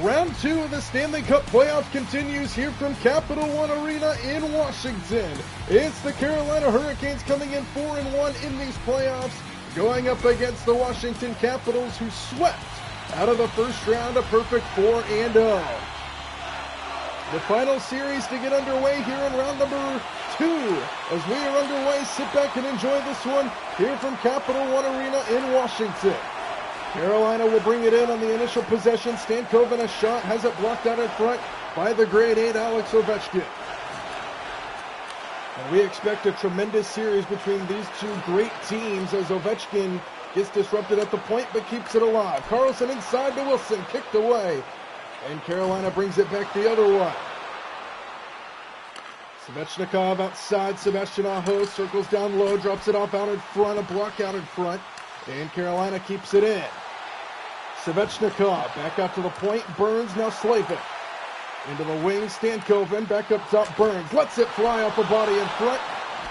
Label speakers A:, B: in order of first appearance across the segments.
A: Round 2 of the Stanley Cup playoff continues here from Capital One Arena in Washington. It's the Carolina Hurricanes coming in 4-1 in these playoffs, going up against the Washington Capitals, who swept out of the first round a perfect 4-0. The final series to get underway here in round number 2. As we are underway, sit back and enjoy this one here from Capital One Arena in Washington. Carolina will bring it in on the initial possession. Stankoven, a shot, has it blocked out in front by the grade 8 Alex Ovechkin. And we expect a tremendous series between these two great teams as Ovechkin gets disrupted at the point but keeps it alive. Carlson inside to Wilson, kicked away. And Carolina brings it back the other way. Svechnikov outside. Sebastian Aho circles down low, drops it off out in front, a block out in front. And Carolina keeps it in. Svechnikov back out to the point. Burns, now Slavin. Into the wing, Stankoven, back up top, Burns. Lets it fly off the body in front.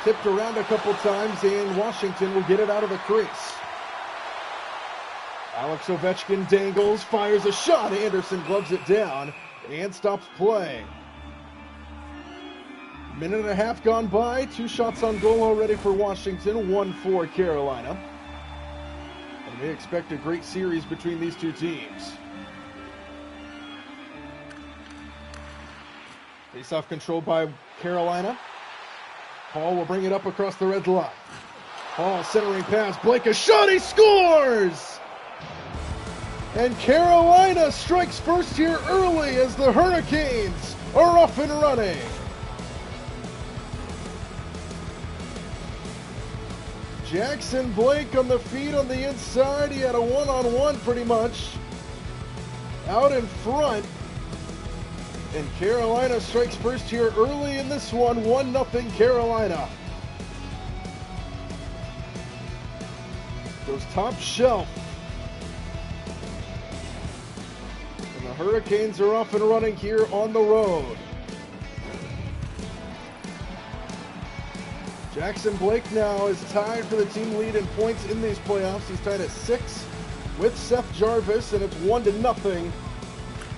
A: Tipped around a couple times, and Washington will get it out of the crease. Alex Ovechkin dangles, fires a shot. Anderson gloves it down and stops play. Minute and a half gone by. 2 shots on goal already for Washington, 1 for Carolina. And we expect a great series between these two teams. Face-off controlled by Carolina. Hall will bring it up across the red line. Hall centering pass. Blake, a shot. He scores! And Carolina strikes first here early as the Hurricanes are off and running. Jackson Blake on the feet on the inside. He had a one-on-one pretty much out in front. And Carolina strikes first here early in this one. 1-0 Carolina. Goes top shelf. And the Hurricanes are off and running here on the road. Jackson Blake now is tied for the team lead in points in these playoffs. He's tied at 6 with Seth Jarvis, and it's 1-0.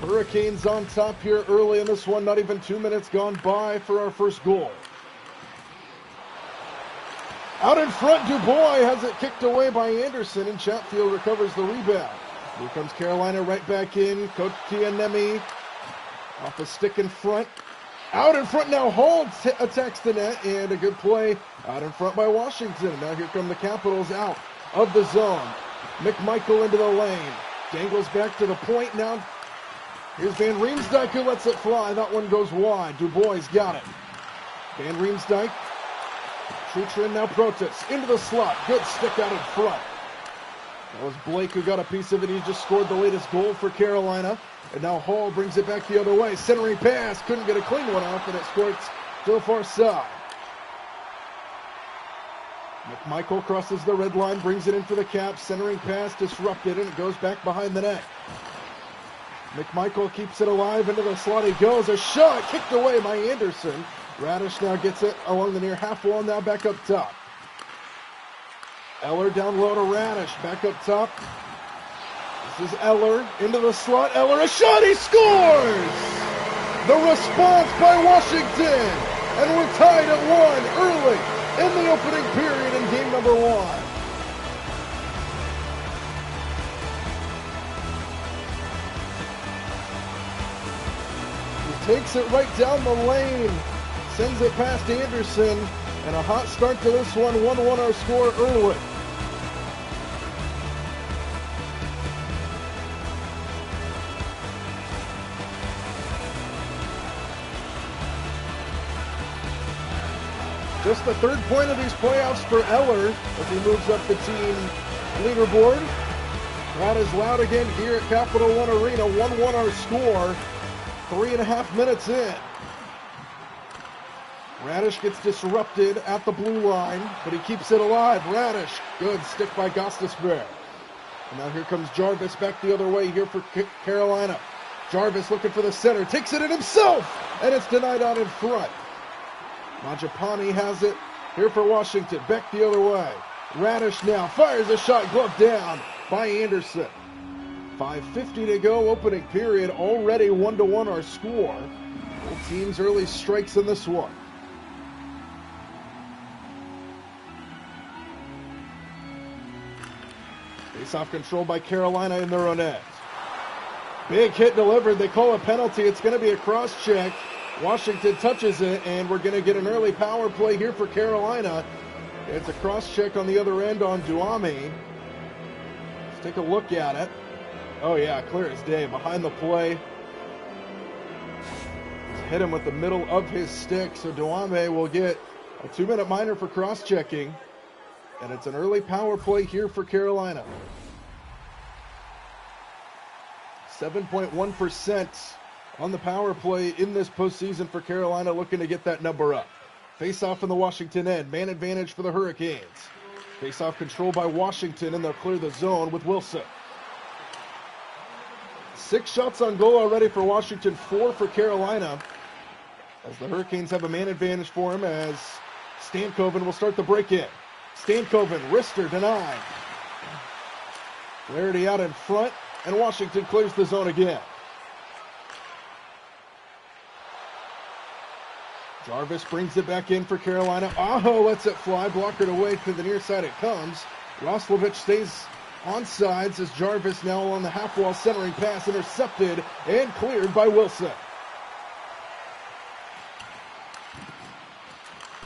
A: Hurricanes on top here early in this one. Not even 2 minutes gone by for our first goal. Out in front, Dubois has it kicked away by Anderson, and Chatfield recovers the rebound. Here comes Carolina right back in. Kotkaniemi off a stick in front. Out in front now, Hall attacks the net, and a good play out in front by Washington. Now here come the Capitals out of the zone. McMichael into the lane. Dangles back to the point now. Here's Van Riemsdyk who lets it fly. That one goes wide. Dubois got it. Van Riemsdyk. Trutrin now protests into the slot. Good stick out in front. That was Blake who got a piece of it. He just scored the latest goal for Carolina. And now Hall brings it back the other way. Centering pass. Couldn't get a clean one off, and it squirts to the far side. McMichael crosses the red line, brings it in for the Caps. Centering pass disrupted, and it goes back behind the net. McMichael keeps it alive. Into the slot he goes. A shot kicked away by Anderson. Radish now gets it along the near half wall. Now back up top. Eller down low to Radish. Back up top. This is Eller into the slot. Eller, a shot. He scores! The response by Washington. And we're tied at 1 early in the opening period in game number 1. Takes it right down the lane, sends it past Anderson, and a hot start to this one. 1-1 our score early. Just the 3rd point of these playoffs for Eller as he moves up the team leaderboard. Crowd is loud again here at Capital One Arena. 1-1 our score. 3.5 minutes in. Radish gets disrupted at the blue line, but he keeps it alive. Radish, good stick by Gostisbehere. And now here comes Jarvis back the other way here for Carolina. Jarvis looking for the center, takes it in himself, and it's denied out in front. Mangiapane has it here for Washington, back the other way. Radish now fires a shot, glove down by Anderson. 5:50 to go, opening period. Already 1-1 our score. Both teams early strikes in this one. Face-off control by Carolina in their own end. Big hit delivered. They call a penalty. It's going to be a cross-check. Washington touches it, and we're going to get an early power play here for Carolina. It's a cross-check on the other end on Duame. Let's take a look at it. Oh, yeah, clear as day. Behind the play. Hit him with the middle of his stick, so Duame will get a 2-minute minor for cross-checking. And it's an early power play here for Carolina. 7.1% on the power play in this postseason for Carolina, looking to get that number up. Face-off in the Washington end. Man advantage for the Hurricanes. Face-off control by Washington, and they'll clear the zone with Wilson. 6 shots on goal already for Washington, 4 for Carolina. As the Hurricanes have a man advantage for him, as Stankoven will start the break-in. Stankoven, wrister denied. Flaherty out in front, and Washington clears the zone again. Jarvis brings it back in for Carolina. Aho lets it fly, blockered away to the near side it comes. Roslovic stays on sides as Jarvis now on the half wall, centering pass intercepted and cleared by Wilson.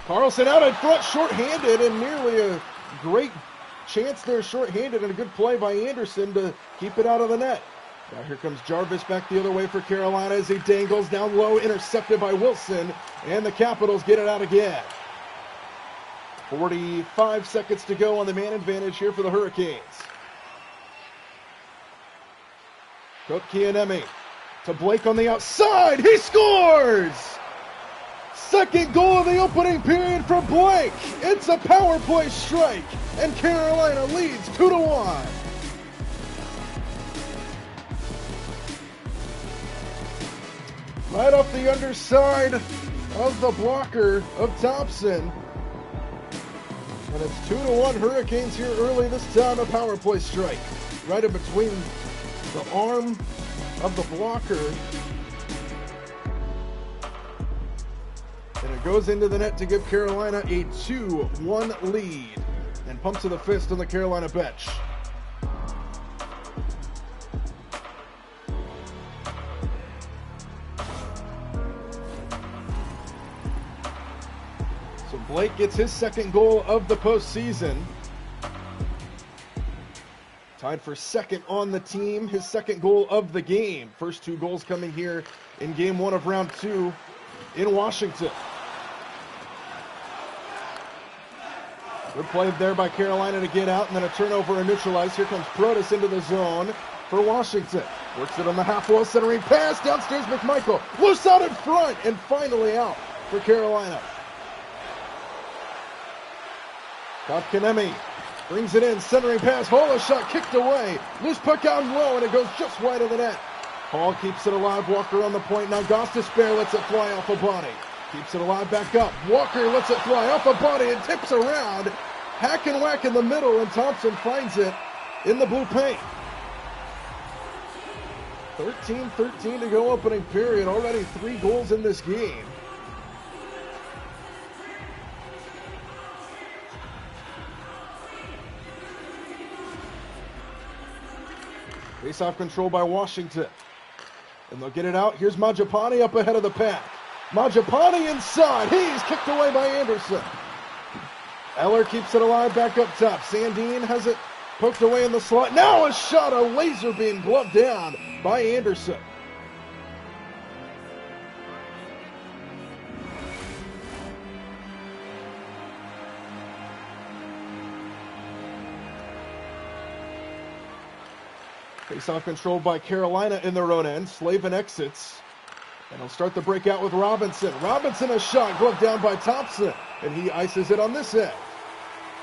A: Carlson out in front, shorthanded, and nearly a great chance there, shorthanded, and a good play by Anderson to keep it out of the net. Now here comes Jarvis back the other way for Carolina as he dangles down low, intercepted by Wilson, and the Capitals get it out again. 45 seconds to go on the man advantage here for the Hurricanes. Kotkaniemi to Blake on the outside. He scores! Second goal of the opening period for Blake. It's a power play strike, and Carolina leads 2-1. Right off the underside of the blocker of Thompson. And it's 2-1 Hurricanes here early this time, a power play strike. Right in between the arm of the blocker. And it goes into the net to give Carolina a 2-1 lead. And pump to the fist on the Carolina bench. So Blake gets his second goal of the postseason. Tied for second on the team, his second goal of the game. First 2 goals coming here in game 1 of round 2 in Washington. Good play there by Carolina to get out, and then a turnover and neutralize. Here comes Protas into the zone for Washington. Works it on the half wall, centering pass, downstairs McMichael. Loose out in front, and finally out for Carolina. Kotkaniemi brings it in, centering pass, Hola shot kicked away. Loose puck out low, and it goes just wide of the net. Hall keeps it alive, Walker on the point. Now Gostisbehere lets it fly off a body. Keeps it alive, back up. Walker lets it fly off a body and tips around. Hack and whack in the middle, and Thompson finds it in the blue paint. 13-13 to go opening period. Already 3 goals in this game. Face-off control by Washington. And they'll get it out. Here's Majapani up ahead of the pack. Majapani inside. He's kicked away by Anderson. Eller keeps it alive back up top. Sandin has it poked away in the slot. Now a shot, a laser beam gloved down by Anderson. Face-off controlled by Carolina in their own end. Slavin exits. And he'll start the breakout with Robinson. Robinson a shot gloved down by Thompson. And he ices it on this end.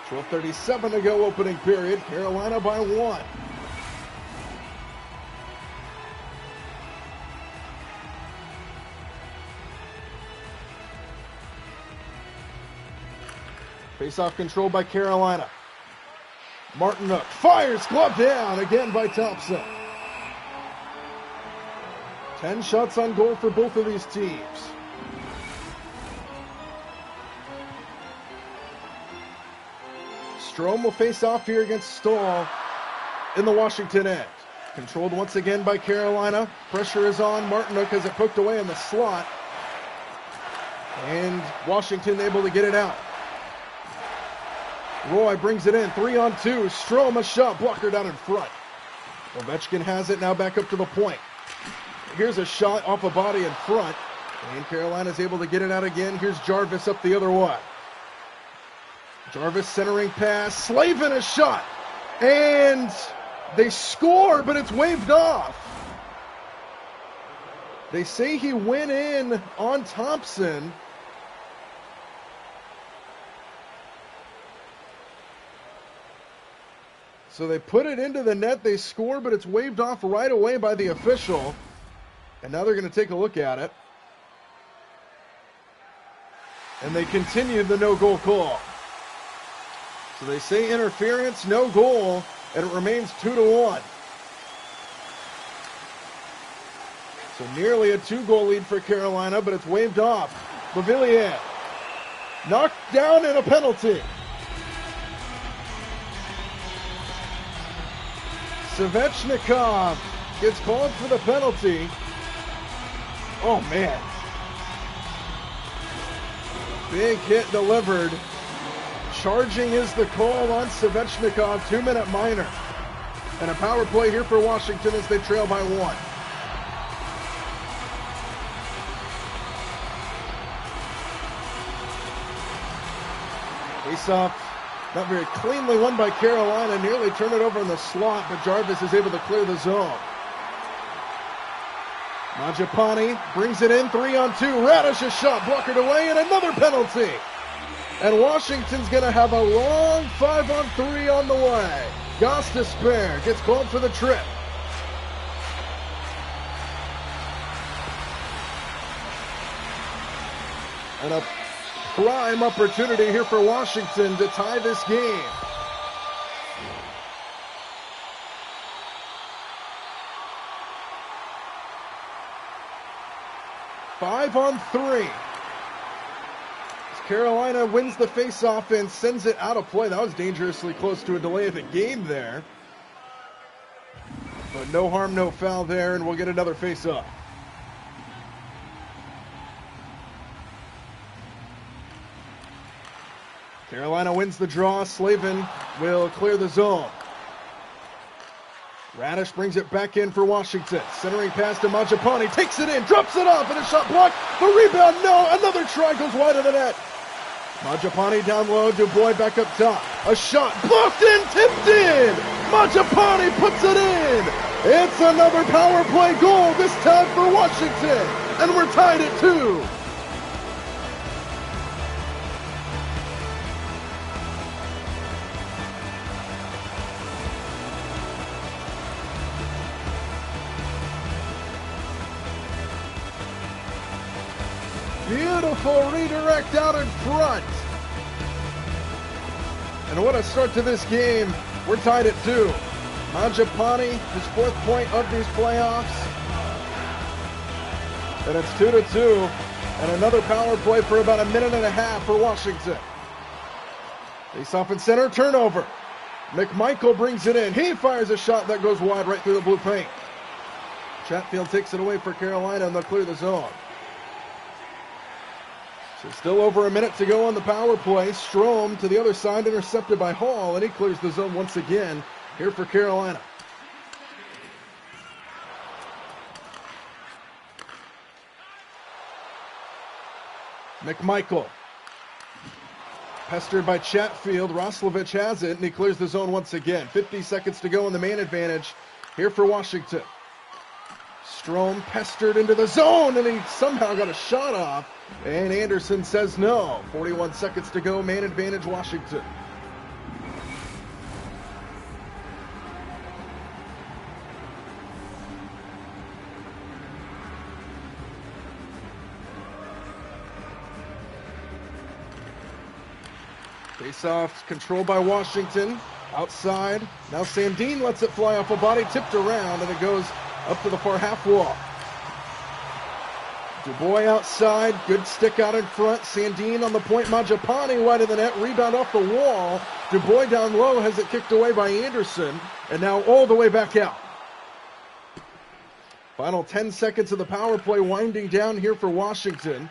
A: 12:37 to go opening period. Carolina by 1. Face-off controlled by Carolina. Martinook fires, glove down again by Thompson. 10 shots on goal for both of these teams. Strome will face off here against Stahl in the Washington end. Controlled once again by Carolina. Pressure is on. Martinook has it poked away in the slot. And Washington able to get it out. Roy brings it in. 3-on-2. Strome, a shot. Blocker down in front. Ovechkin has it now back up to the point. Here's a shot off a body in front. And Carolina's able to get it out again. Here's Jarvis up the other way. Jarvis centering pass. Slavin a shot. And they score, but it's waved off. They say he went in on Thompson. So they put it into the net. They score, but it's waved off right away by the official. And now they're going to take a look at it. And they continue the no-goal call. So they say interference, no goal, and it remains 2-1. So nearly a 2-goal lead for Carolina, but it's waved off. Beauvillier knocked down in a penalty. Svechnikov gets called for the penalty. Oh, man. Big hit delivered. Charging is the call on Svechnikov. 2-minute minor. And a power play here for Washington as they trail by 1. Face-off, not very cleanly won by Carolina. Nearly turned it over in the slot, but Jarvis is able to clear the zone. Mangiapane brings it in, 3-on-2. Radish's shot blockered away, and another penalty. And Washington's going to have a long 5-on-3 on the way. Gostisbehere gets called for the trip. And a prime opportunity here for Washington to tie this game. Five on 3. Carolina wins the face-off and sends it out of play. That was dangerously close to a delay of the game there. But no harm, no foul there, and we'll get another face-off. Carolina wins the draw. Slavin will clear the zone. Radish brings it back in for Washington. Centering pass to Mangiapane. Takes it in. Drops it off. And a shot blocked. The rebound. No. Another try goes wide of the net. Mangiapane down low. Dubois back up top. A shot. Blocked in. Tipped in. Mangiapane puts it in. It's another power play goal. This time for Washington. And we're tied at 2. Beautiful redirect out in front. And what a start to this game. We're tied at 2. Mangiapane, his 4th point of these playoffs. And it's 2-2. And another power play for about a minute and a half for Washington. Face off in center, turnover. McMichael brings it in. He fires a shot that goes wide right through the blue paint. Chatfield takes it away for Carolina and they'll clear the zone. So still over a minute to go on the power play. Strome to the other side, intercepted by Hall, and he clears the zone once again here for Carolina. McMichael. Pestered by Chatfield. Roslovic has it, and he clears the zone once again. 50 seconds to go in the man advantage here for Washington. Strome pestered into the zone, and he somehow got a shot off. And Anderson says no. 41 seconds to go, man advantage Washington. Face-off controlled by Washington. Outside. Now Sandin lets it fly off a body, tipped around, and it goes up to the far half wall. Dubois outside, good stick out in front. Sandin on the point, Majapani wide of the net, rebound off the wall. Dubois down low, has it kicked away by Anderson, and now all the way back out. Final 10 seconds of the power play winding down here for Washington.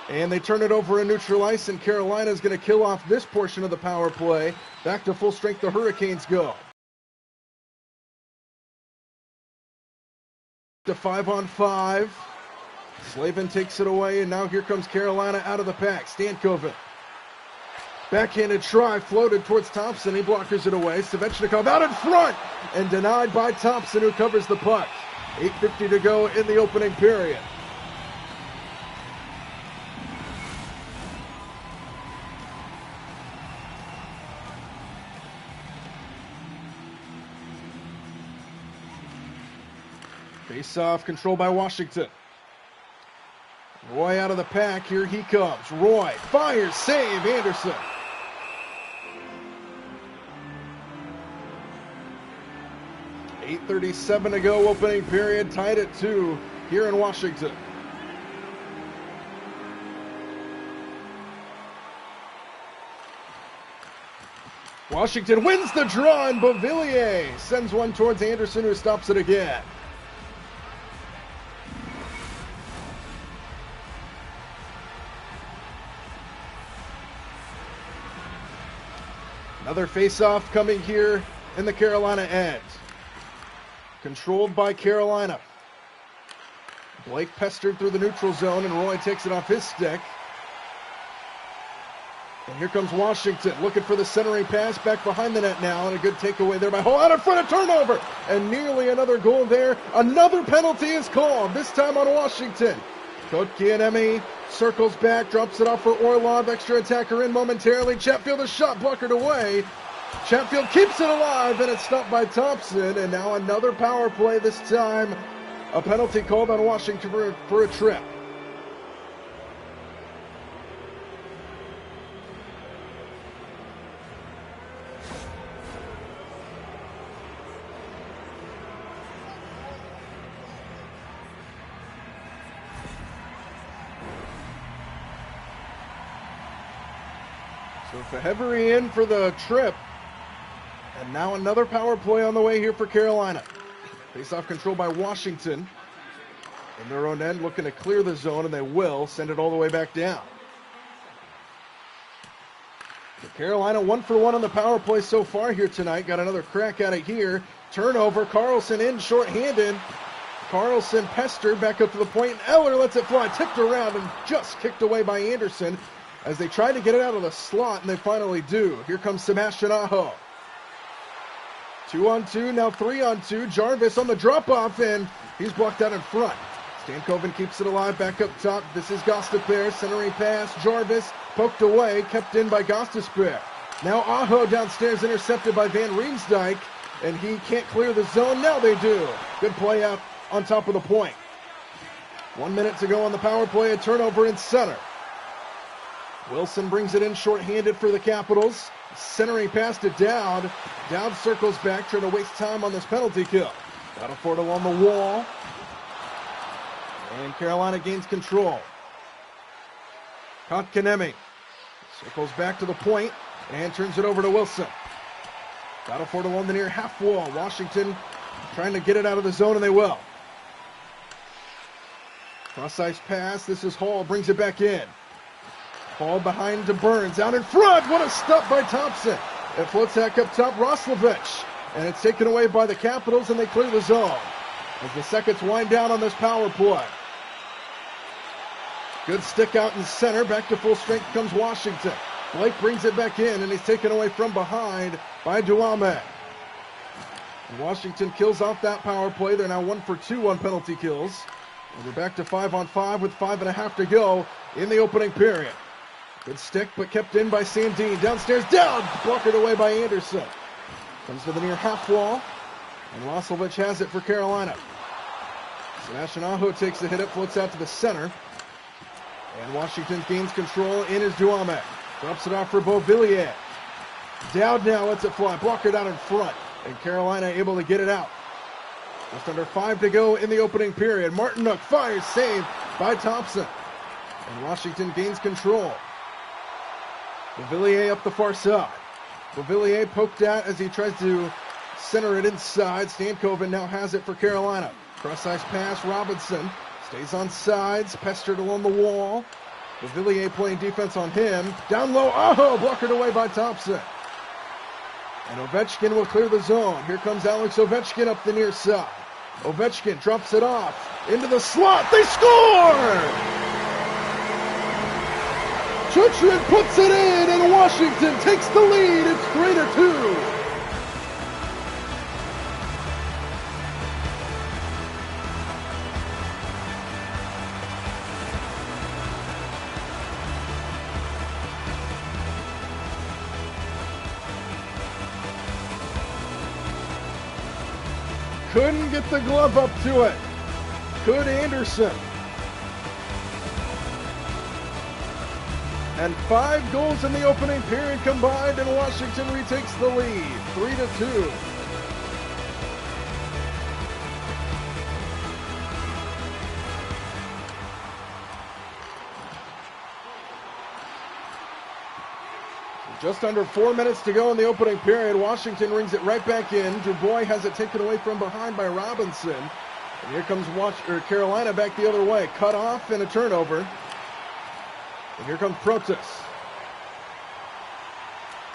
A: And they turn it over in neutral ice, and Carolina is going to kill off this portion of the power play. Back to full strength, the Hurricanes go. To 5-on-5. Slavin takes it away, and now here comes Carolina out of the pack. Stankoven. Backhanded try, floated towards Thompson. He blockers it away. Svechnikov out in front, and denied by Thompson, who covers the puck. 8:50 to go in the opening period. Face-off controlled by Washington. Roy out of the pack. Here he comes. Roy fires. Save. Anderson. .37 to go. Opening period. Tied at 2 here in Washington. Washington wins the draw, and Beauvillier sends one towards Anderson, who stops it again. Another face-off coming here in the Carolina end. Controlled by Carolina. Blake pestered through the neutral zone, and Roy takes it off his stick. And here comes Washington, looking for the centering pass back behind the net now, and a good takeaway there by Hull. Out in front, of turnover, and nearly another goal there. Another penalty is called, this time on Washington. Kotkaniemi circles back, drops it off for Orlov. Extra attacker in momentarily. Chatfield, a shot blockered away. Chatfield keeps it alive, and it's stopped by Thompson. And now another power play, this time a penalty called on Washington for a trip. So Fahevery in for the trip. And now another power play on the way here for Carolina. Face-off controlled by Washington. In their own end, looking to clear the zone, and they will send it all the way back down. So Carolina 1 for 1 on the power play so far here tonight. Got another crack at it here. Turnover, Carlson in shorthanded. Carlson pestered back up to the point. Eller lets it fly, tipped around, and just kicked away by Anderson as they try to get it out of the slot, and they finally do. Here comes Sebastian Aho. 2-on-2, now 3-on-2. Jarvis on the drop-off, and he's blocked out in front. Stankoven keeps it alive back up top. This is Gostisbehere, centering pass. Jarvis poked away, kept in by Gostisbehere. Now Aho downstairs, intercepted by Van Riemsdyk, and he can't clear the zone. Now they do. Good play out on top of the point. 1 minute to go on the power play, a turnover in center. Wilson brings it in shorthanded for the Capitals. Centering pass to Dowd. Dowd circles back, trying to waste time on this penalty kill. Battlefield along the wall. And Carolina gains control. Kotkaniemi circles back to the point and turns it over to Wilson. Battlefield along the near half wall. Washington trying to get it out of the zone, and they will. Cross-ice pass. This is Hall. Brings it back in. Ball behind to Burns, out in front. What a stop by Thompson. It floats back up top, Roslovich. And it's taken away by the Capitals, and they clear the zone as the seconds wind down on this power play. Good stick out in center. Back to full strength comes Washington. Blake brings it back in, and he's taken away from behind by Duame. Washington kills off that power play. They're now 1 for 2 on penalty kills. And we're back to 5-on-5 with 5.5 to go in the opening period. Good stick, but kept in by Sandin. Downstairs, down! Blockered away by Anderson. Comes to the near half wall, and Roslovich has it for Carolina. Sebastian Aho takes the hit, it floats out to the center. And Washington gains control in his Duame. Drops it off for Beauvillier. Dowd now lets it fly, blockered out in front. And Carolina able to get it out. Just under 5 to go in the opening period. Martinook fires, saved by Thompson. And Washington gains control. Beauvillier up the far side. Beauvillier poked at as he tries to center it inside. Stankoven now has it for Carolina. Cross-ice pass, Robinson stays on sides, pestered along the wall. Beauvillier playing defense on him. Down low, blockered away by Thompson. And Ovechkin will clear the zone. Here comes Alex Ovechkin up the near side. Ovechkin drops it off into the slot. They score! Chychrun puts it in, and Washington takes the lead. It's 3-2. Couldn't get the glove up to it. Could Anderson. And 5 goals in the opening period combined, and Washington retakes the lead, 3-2. Just under 4 minutes to go in the opening period. Washington rings it right back in. Dubois has it taken away from behind by Robinson. And here comes Carolina back the other way. Cut off and a turnover. And here comes Protas.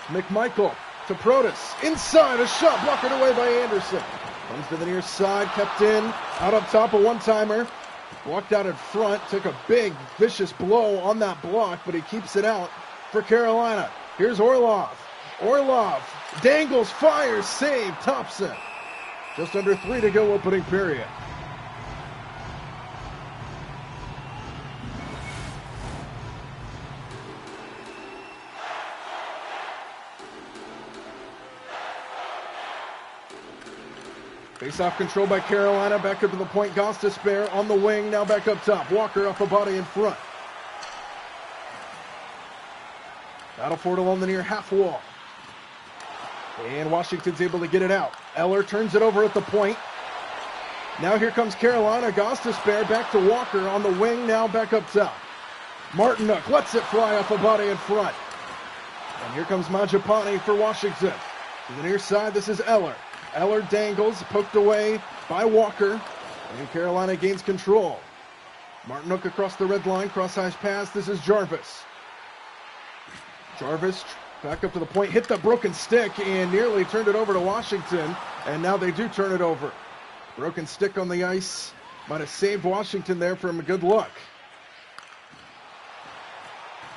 A: McMichael to Protas. Inside, a shot blocked away by Anderson. Comes to the near side, kept in. Out up top, a one-timer. Blocked out in front. Took a big, vicious blow on that block, but he keeps it out for Carolina. Here's Orlov. Orlov dangles, fires, save, Thompson. Just under 3 to go opening period. Face-off control by Carolina. Back up to the point. Gostisbehere on the wing. Now back up top. Walker off a body in front. Battle for it along the near half wall. And Washington's able to get it out. Eller turns it over at the point. Now here comes Carolina. Gostisbehere back to Walker on the wing. Now back up top. Martinook lets it fly off a body in front. And here comes Mangiapane for Washington. To the near side, this is Eller. Eller dangles, poked away by Walker. And Carolina gains control. Martinook across the red line. Cross-ice pass. This is Jarvis. Jarvis back up to the point, hit the broken stick, and nearly turned it over to Washington. And now they do turn it over. Broken stick on the ice. Might have saved Washington there from a good look.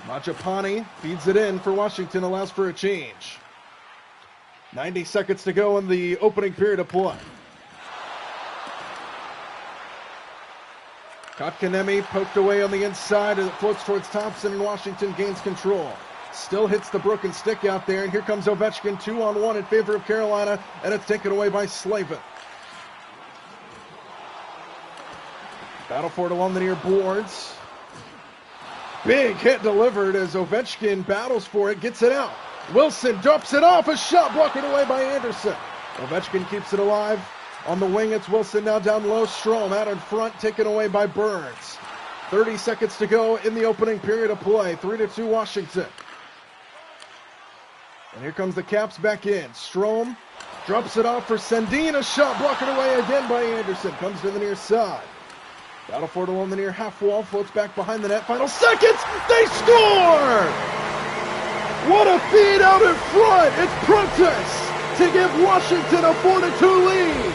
A: Mangiapane feeds it in for Washington, allows for a change. 90 seconds to go in the opening period of play. Kotkaniemi poked away on the inside as it floats towards Thompson, and Washington gains control. Still hits the broken stick out there, and here comes Ovechkin, 2-on-1 in favor of Carolina, and it's taken away by Slavin. Battle for it along the near boards. Big hit delivered as Ovechkin battles for it, gets it out. Wilson drops it off, a shot blocked away by Anderson. Ovechkin keeps it alive. On the wing, it's Wilson now down low. Strome out in front, taken away by Burns. 30 seconds to go in the opening period of play. 3-2 Washington. And here comes the Caps back in. Strome drops it off for Sandin. A shot blocked away again by Anderson. Comes to the near side. Battle for it along the near half wall. Floats back behind the net. Final seconds. They score! What a feed out in front. It's Protas to give Washington a 4-2 lead.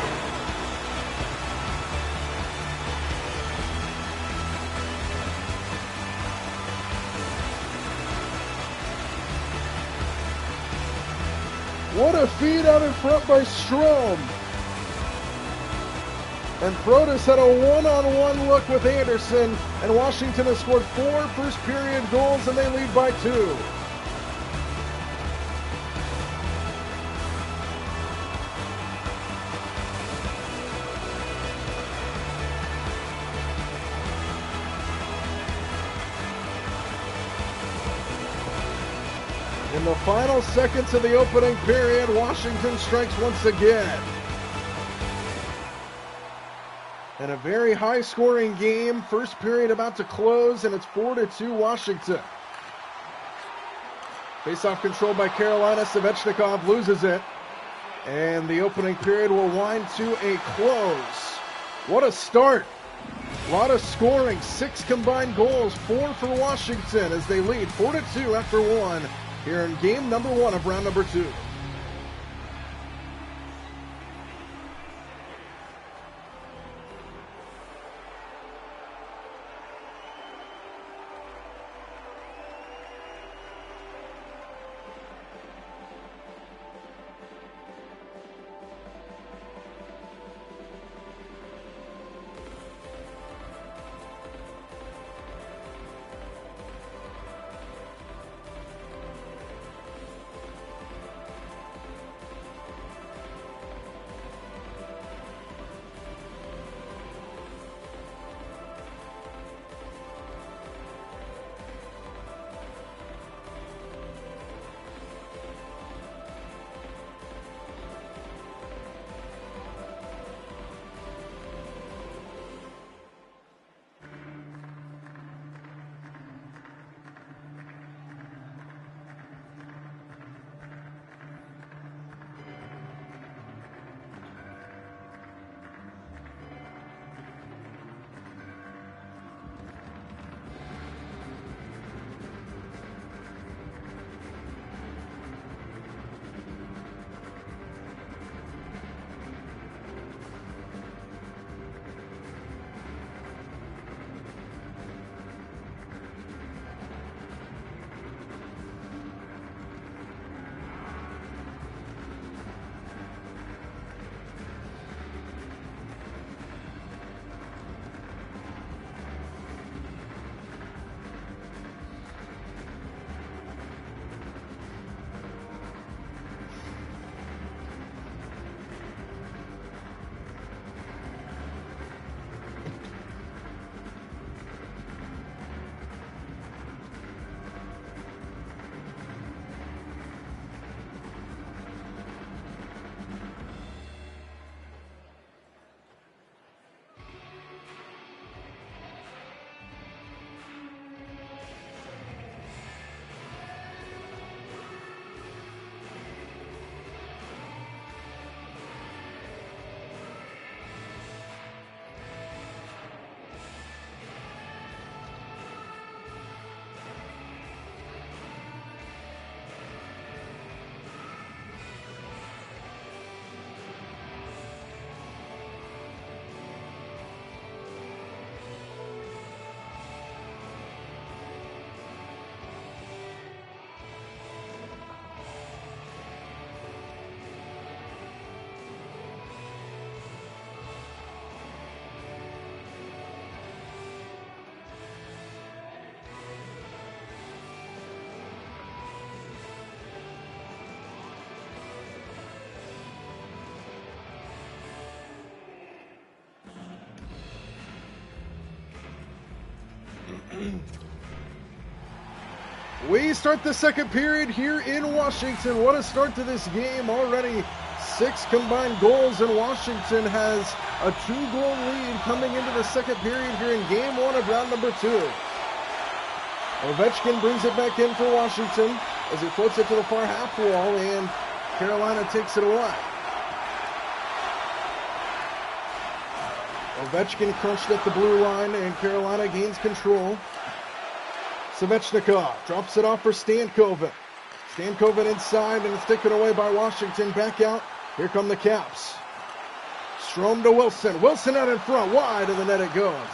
A: What a feed out in front by Strome. And Protas had a one-on-one look with Anderson, and Washington has scored 4 first-period goals, and they lead by 2. In the final seconds of the opening period, Washington strikes once again. And a very high-scoring game. First period about to close, and it's 4-2 Washington. Face-off control by Carolina. Svechnikov loses it. And the opening period will wind to a close. What a start. A lot of scoring. 6 combined goals. 4 for Washington as they lead 4-2 after 1 here in game number 1 of round number 2. We start the second period here in Washington. What a start to this game. Already 6 combined goals, and Washington has a 2-goal lead coming into the second period here in game 1 of round number 2. Ovechkin brings it back in for Washington as he floats it to the far half wall, and Carolina takes it away. Ovechkin crunched at the blue line, and Carolina gains control. Svechnikov drops it off for Stankoven. Stankoven inside, and it's taken away by Washington. Back out. Here come the Caps. Strome to Wilson. Wilson out in front. Wide of the net it goes.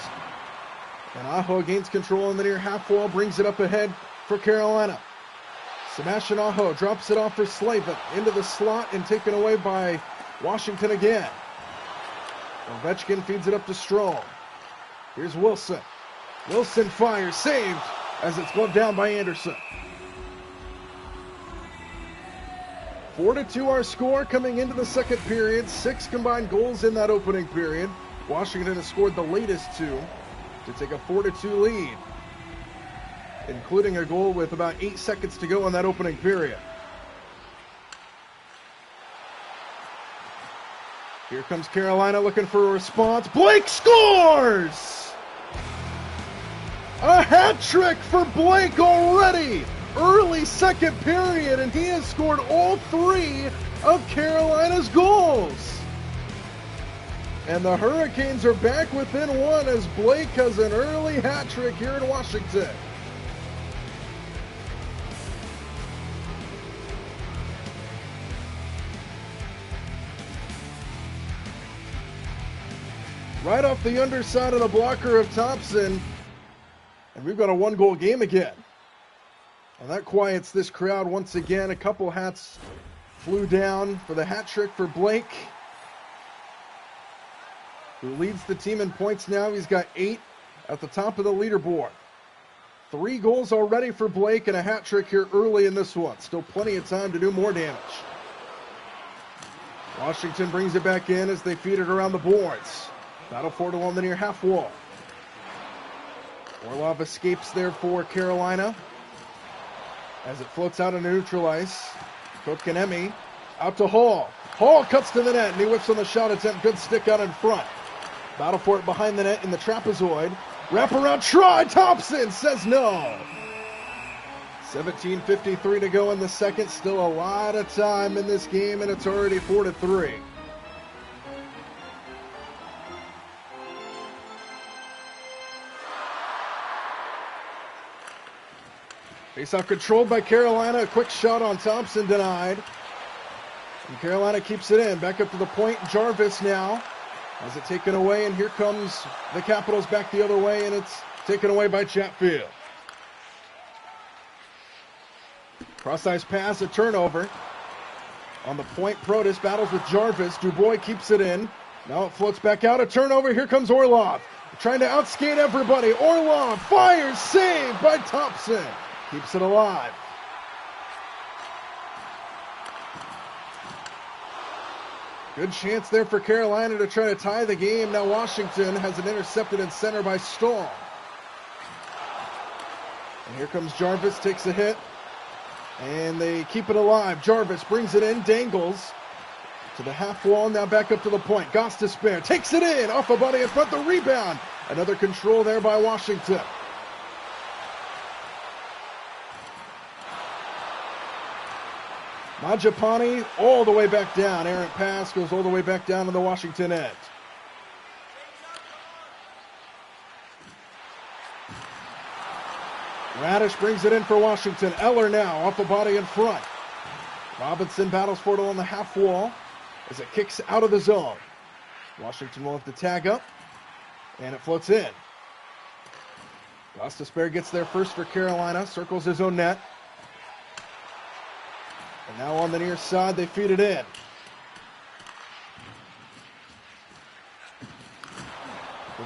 A: And Aho gains control in the near half wall, brings it up ahead for Carolina. Sebastian Aho drops it off for Slavin into the slot and taken away by Washington again. Ovechkin feeds it up to Strome. Here's Wilson. Wilson fires, saved as it's gloved down by Anderson. 4-2 our score coming into the second period. 6 combined goals in that opening period. Washington has scored the latest 2 to take a 4-2 lead, including a goal with about 8 seconds to go in that opening period. Here comes Carolina looking for a response. Blake scores! A hat trick for Blake already! Early second period, and he has scored all 3 of Carolina's goals. And the Hurricanes are back within 1 as Blake has an early hat trick here in Washington. Right off the underside of the blocker of Thompson. And we've got a 1-goal game again. And that quiets this crowd once again. A couple hats flew down for the hat trick for Blake, who leads the team in points now. He's got 8 at the top of the leaderboard. 3 goals already for Blake and a hat trick here early in this one. Still plenty of time to do more damage. Washington brings it back in as they feed it around the boards. Battle for it along the near half wall. Orlov escapes there for Carolina as it floats out into neutral ice. Kotkaniemi out to Hall. Hall cuts to the net and he whips on the shot attempt. Good stick out in front. Battle for it behind the net in the trapezoid. Wraparound try. Thompson says no. 17:53 to go in the second. Still a lot of time in this game, and it's already 4-3. Faceoff controlled by Carolina. A quick shot on Thompson denied. And Carolina keeps it in. Back up to the point. Jarvis now has it taken away. And here comes the Capitals back the other way. And it's taken away by Chatfield. Cross-ice pass, a turnover. On the point, Protas battles with Jarvis. Dubois keeps it in. Now it floats back out. A turnover. Here comes Orlov. Trying to outskate everybody. Orlov fires. Saved by Thompson. Keeps it alive. Good chance there for Carolina to try to tie the game. Now Washington has it intercepted in center by Stahl. And here comes Jarvis, takes a hit. And they keep it alive. Jarvis brings it in, dangles to the half wall. Now back up to the point. Gostisbehere takes it in. Off a body in front, the rebound. Another control there by Washington. Majapani all the way back down. Errant pass goes all the way back down to the Washington end. Radish brings it in for Washington. Eller now off a body in front. Robinson battles for it on the half wall as it kicks out of the zone. Washington will have to tag up, and it floats in. Gostisbehere gets there first for Carolina, circles his own net. And now on the near side, they feed it in.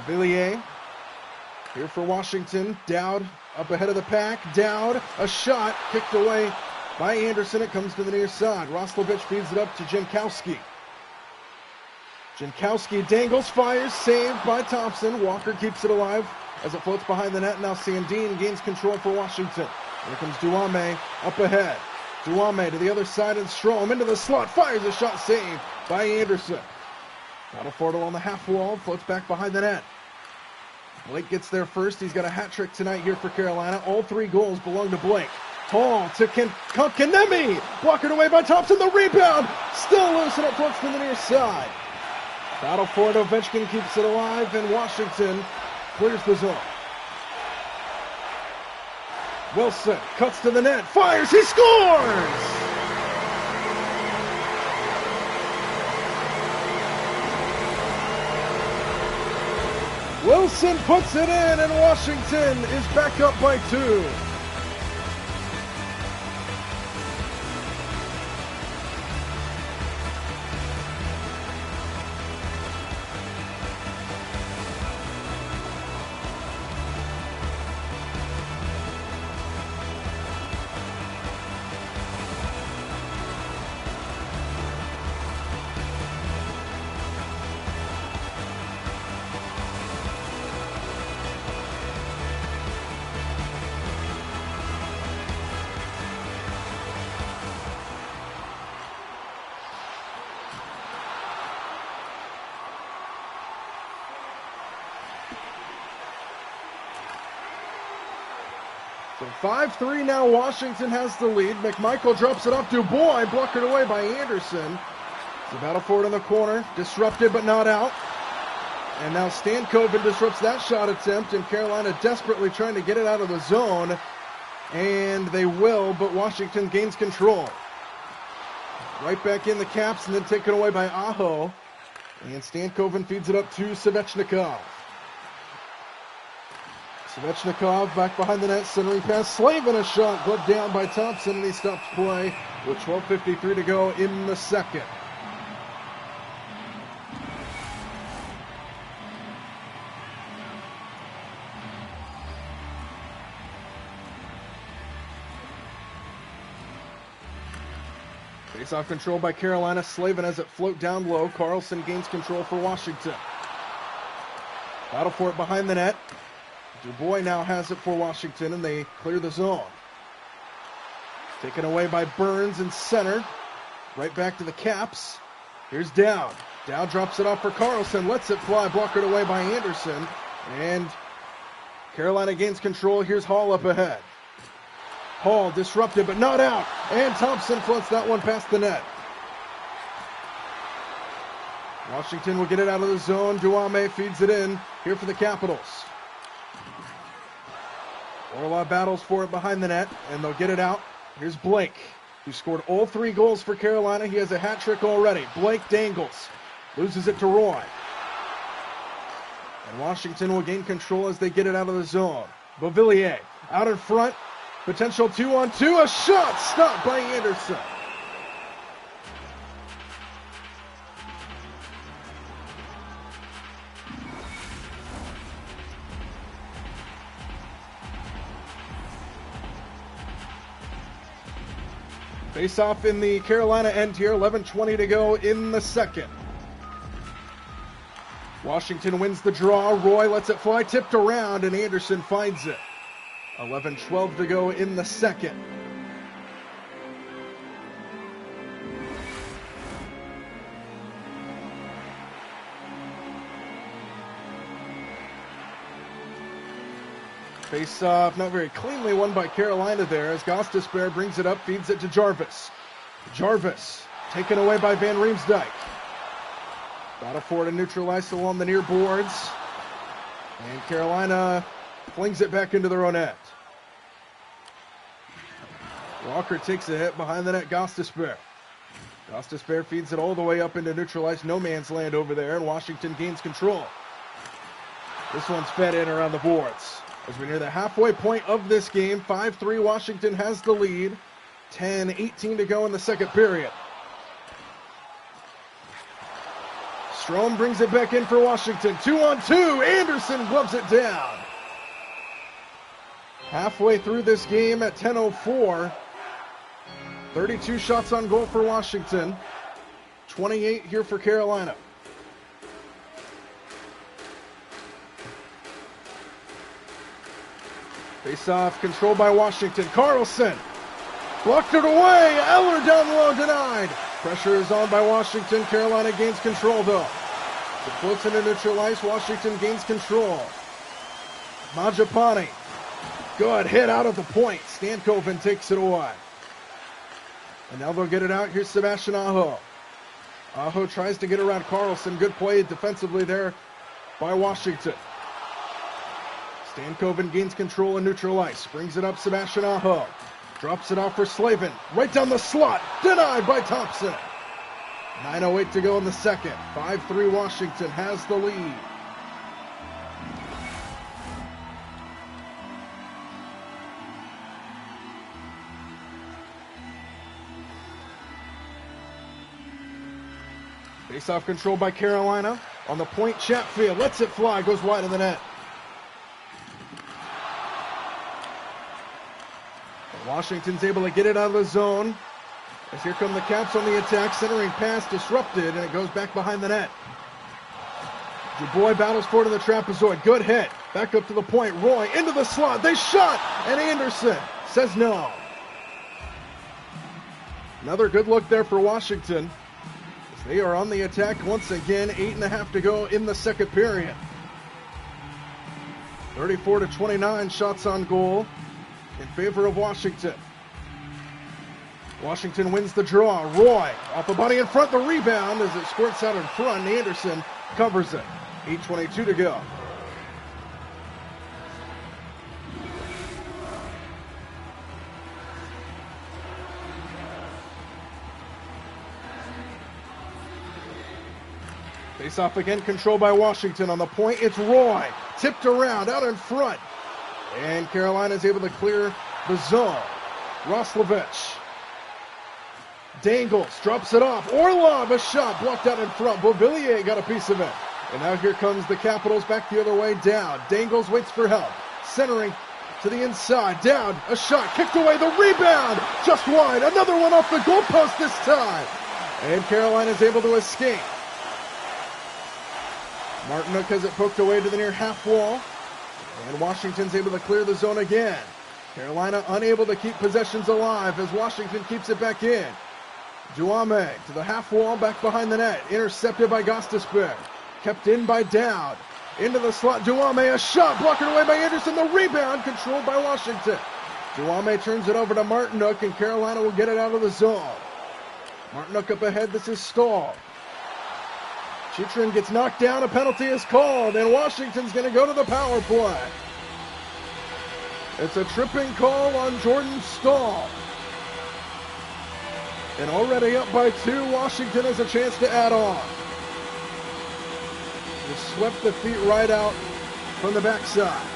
A: Villiers here for Washington. Dowd up ahead of the pack. Dowd, a shot, kicked away by Anderson. It comes to the near side. Roslovic feeds it up to Jankowski. Jankowski dangles, fires, saved by Thompson. Walker keeps it alive as it floats behind the net. Now Sandin gains control for Washington. Here comes Duame up ahead. Duame to the other side and Strome into the slot. Fires a shot, saved by Anderson. Battle for it on the half wall. Floats back behind the net. Blake gets there first. He's got a hat trick tonight here for Carolina. All 3 goals belong to Blake. Hall to Kotkaniemi. Blocked away by Thompson. The rebound. Still loose and it floats to the near side. Battle for it. Ovechkin keeps it alive and Washington clears the zone. Wilson cuts to the net. Fires. He scores! Wilson puts it in, and Washington is back up by 2. So 5-3 now, Washington has the lead. McMichael drops it off. Dubois blocked it away by Anderson. It's a battle for it in the corner. Disrupted but not out. And now Stankoven disrupts that shot attempt, and Carolina desperately trying to get it out of the zone. And they will, but Washington gains control. Right back in the Caps, and then taken away by Aho. And Stankoven feeds it up to Svechnikov. Svechnikov back behind the net, centering pass. Slavin a shot, gloved down by Thompson, and he stops play with 12:53 to go in the second. Face-off control by Carolina. Slavin has it float down low. Carlson gains control for Washington. Battle for it behind the net. Dubois now has it for Washington, and they clear the zone. Taken away by Burns in center. Right back to the Caps. Here's Dow. Dow drops it off for Carlson. Lets it fly. Blockered away by Anderson. And Carolina gains control. Here's Hall up ahead. Hall disrupted, but not out. And Thompson floats that one past the net. Washington will get it out of the zone. Duame feeds it in here for the Capitals. Orlov battles for it behind the net, and they'll get it out. Here's Blake, who scored all 3 goals for Carolina. He has a hat trick already. Blake dangles, loses it to Roy. And Washington will gain control as they get it out of the zone. Beauvillier out in front. Potential 2-on-2. A shot stopped by Anderson. Face off in the Carolina end here. 11:20 to go in the second. Washington wins the draw. Roy lets it fly, tipped around, and Anderson finds it. 11:12 to go in the second. Face off, not very cleanly won by Carolina there as Gostisbehere brings it up, feeds it to Jarvis. Jarvis taken away by Van Riemsdyk. Battle for it and neutralized along the near boards. And Carolina flings it back into their own net. Walker takes a hit behind the net. Gostisbehere. Gostisbehere feeds it all the way up into neutralized no man's land over there, and Washington gains control. This one's fed in around the boards. As we near the halfway point of this game, 5-3, Washington has the lead. 10:18 to go in the second period. Strome brings it back in for Washington. 2-on-2. Anderson gloves it down. Halfway through this game at 10:04. 32 shots on goal for Washington. 28 here for Carolina. Face-off controlled by Washington. Carlson blocked it away. Eller down low, denied. Pressure is on by Washington. Carolina gains control though. It floats into neutral ice. Washington gains control. Mangiapane. Good hit out of the point. Stankoven takes it away. And now they'll get it out. Here's Sebastian Aho. Aho tries to get around Carlson. Good play defensively there by Washington. Stankoven gains control in neutral ice. Brings it up, Sebastian Aho. Drops it off for Slavin. Right down the slot. Denied by Thompson. 9:08 to go in the second. 5-3 Washington has the lead. Face-off control by Carolina. On the point, Chatfield lets it fly. Goes wide of the net. Washington's able to get it out of the zone. As here come the Caps on the attack. Centering pass disrupted, and it goes back behind the net. Dubois battles for it in the trapezoid. Good hit. Back up to the point. Roy into the slot. They shot, and Anderson says no. Another good look there for Washington. As they are on the attack once again. 8.5 to go in the second period. 34-29 shots on goal in favor of Washington. Washington wins the draw. Roy off the body in front, the rebound as it squirts out in front. Anderson covers it. 8:22 to go. Face off again, controlled by Washington. On the point, it's Roy. Tipped around, out in front. And Carolina is able to clear the zone. Roslovich dangles, drops it off. Orlov, a shot blocked out in front. Beauvillier got a piece of it. And now here comes the Capitals back the other way. Down, Dangles waits for help. Centering to the inside. Down, a shot, kicked away. The rebound, just wide. Another one off the goalpost this time. And Carolina is able to escape. Martinook has it poked away to the near half wall. And Washington's able to clear the zone again. Carolina unable to keep possessions alive as Washington keeps it back in. Duame to the half wall, back behind the net. Intercepted by Gostisbehere. Kept in by Dowd. Into the slot, Duame, a shot, blocked away by Anderson. The rebound controlled by Washington. Duame turns it over to Martinook, and Carolina will get it out of the zone. Martinook up ahead, this is Stahl. Chychrun gets knocked down, a penalty is called, and Washington's going to go to the power play. It's a tripping call on Jordan Stahl. And already up by 2, Washington has a chance to add on. Just swept the feet right out from the backside.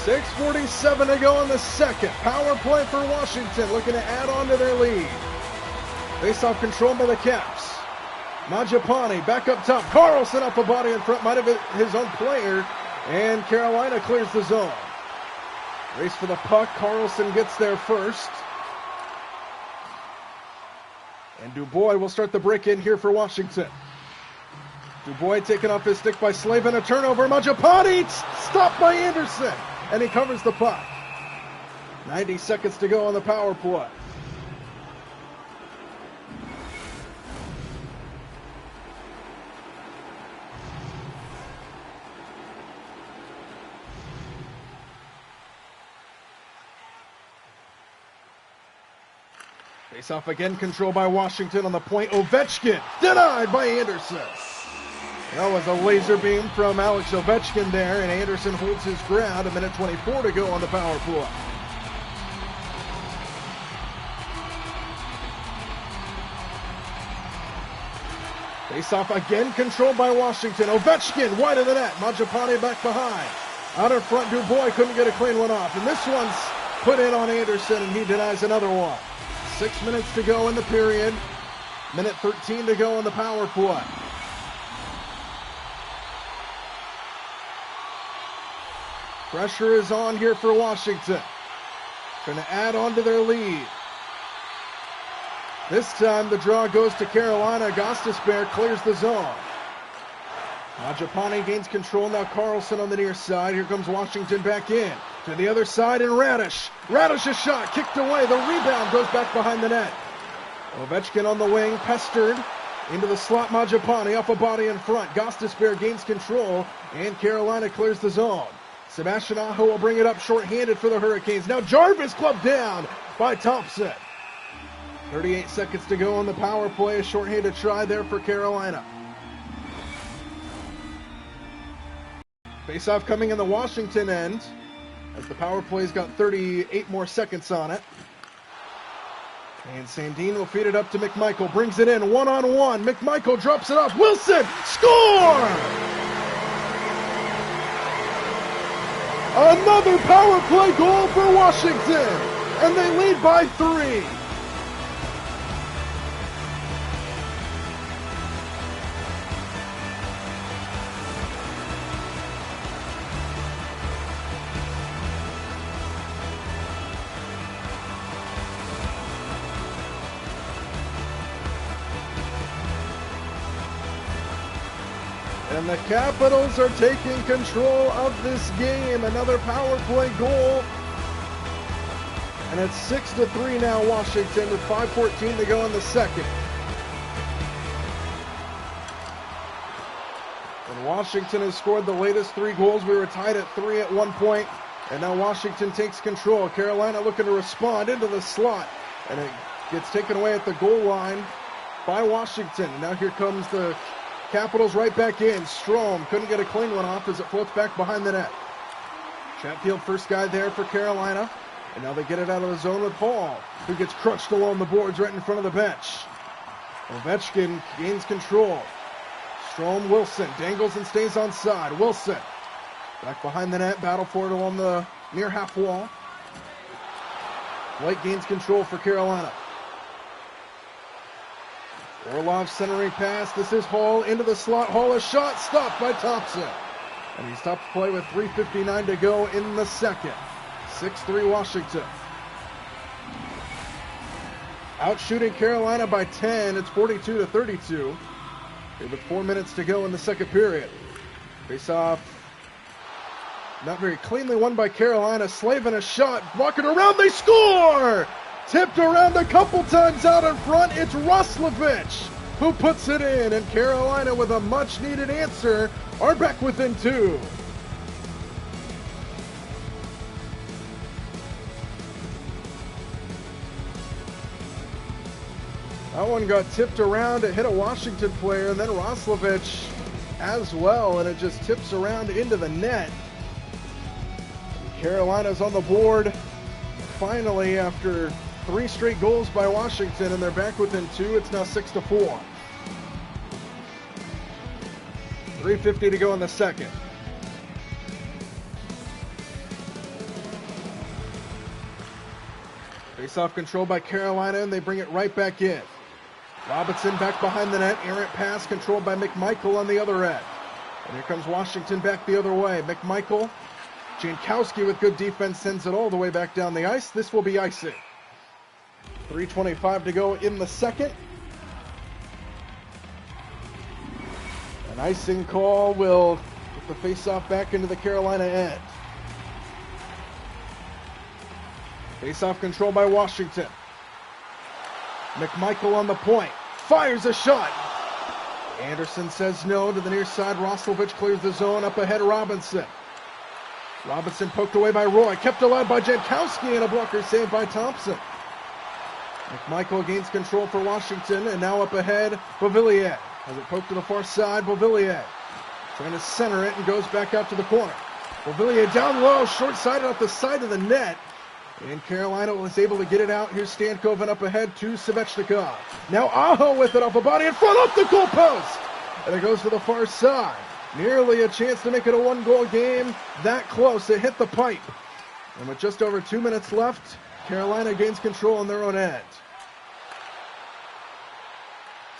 A: .6:47 to go in the second. Power play for Washington, looking to add on to their lead. Face-off controlled by the Caps. Mangiapane back up top. Carlson off the body in front, might have hit his own player, and Carolina clears the zone. Race for the puck. Carlson gets there first. And Dubois will start the break in here for Washington. Dubois taken off his stick by Slavin. A turnover. Mangiapane stopped by Anderson. And he covers the puck. 90 seconds to go on the power play. Face off again, controlled by Washington on the point. Ovechkin denied by Anderson. That was a laser beam from Alex Ovechkin there, and Anderson holds his ground. 1:24 to go on the power play. Face-off again, controlled by Washington. Ovechkin wide of the net. Mangiapane back behind. Out in front, Dubois couldn't get a clean one off. And this one's put in on Anderson, and he denies another one. 6 minutes to go in the period. 1:13 to go on the power play. Pressure is on here for Washington. Trying to add on to their lead. This time the draw goes to Carolina. Gostisbehere clears the zone. Mangiapane gains control. Now Carlson on the near side. Here comes Washington back in. To the other side and Radish. Radish's shot kicked away. The rebound goes back behind the net. Ovechkin on the wing, pestered. Into the slot, Mangiapane off a body in front. Gostisbehere gains control, and Carolina clears the zone. Sebastian Aho will bring it up shorthanded for the Hurricanes. Now Jarvis clubbed down by Thompson. 38 seconds to go on the power play. A shorthanded try there for Carolina. Face-off coming in the Washington end, as the power play's got 38 more seconds on it. And Sandin will feed it up to McMichael. Brings it in one-on-one. McMichael drops it off. Wilson, score! Another power play goal for Washington, and they lead by 3. And the Capitals are taking control of this game. Another power play goal. And And it's 6-3 now, Washington, with 5:14 to go in the second. And Washington has scored the latest 3 goals. We were tied at 3 at one point. And now Washington takes control. Carolina looking to respond into the slot. And it gets taken away at the goal line by Washington. And now here comes the Capitals right back in. Strome couldn't get a clean one off as it floats back behind the net. Chatfield first guy there for Carolina. And now they get it out of the zone with Hall, who gets crushed along the boards right in front of the bench. Ovechkin gains control. Strome, Wilson dangles and stays on side. Wilson back behind the net, battle for it along the near half wall. White gains control for Carolina. Orlov centering pass. This is Hall into the slot. Hall a shot stopped by Thompson. And he stops play with 3:59 to go in the second. 6-3 Washington. Out shooting Carolina by 10. It's 42-32. With 4 minutes to go in the second period. Face off. Not very cleanly won by Carolina. Slavin a shot. Walking around. They score! Tipped around a couple times out in front. It's Roslovich who puts it in. And Carolina, with a much needed answer, are back within 2. That one got tipped around. It hit a Washington player, and then Roslovich as well, and it just tips around into the net. Carolina's on the board finally after 3 straight goals by Washington, and they're back within 2. It's now 6-4. 3:50 to go in the second. Face-off control by Carolina, and they bring it right back in. Robinson back behind the net. Errant pass controlled by McMichael on the other end. And here comes Washington back the other way. McMichael, Jankowski with good defense sends it all the way back down the ice. This will be icing. 3:25 to go in the second. An icing call will get the face-off back into the Carolina end. Face-off control by Washington. McMichael on the point. Fires a shot. Anderson says no to the near side. Roslovich clears the zone. Up ahead, Robinson. Robinson poked away by Roy. Kept alive by Jankowski, and a blocker saved by Thompson. McMichael gains control for Washington, and now up ahead, Beauvillier. As it poked to the far side, Beauvillier trying to center it and goes back out to the corner. Beauvillier down low, short-sided off the side of the net. And Carolina was able to get it out. Here's Stankoven up ahead to Svechnikov. Now Aho with it off the body in front of the goal post. And it goes to the far side. Nearly a chance to make it a 1-goal game. That close. It hit the pipe. And with just over 2 minutes left, Carolina gains control on their own end.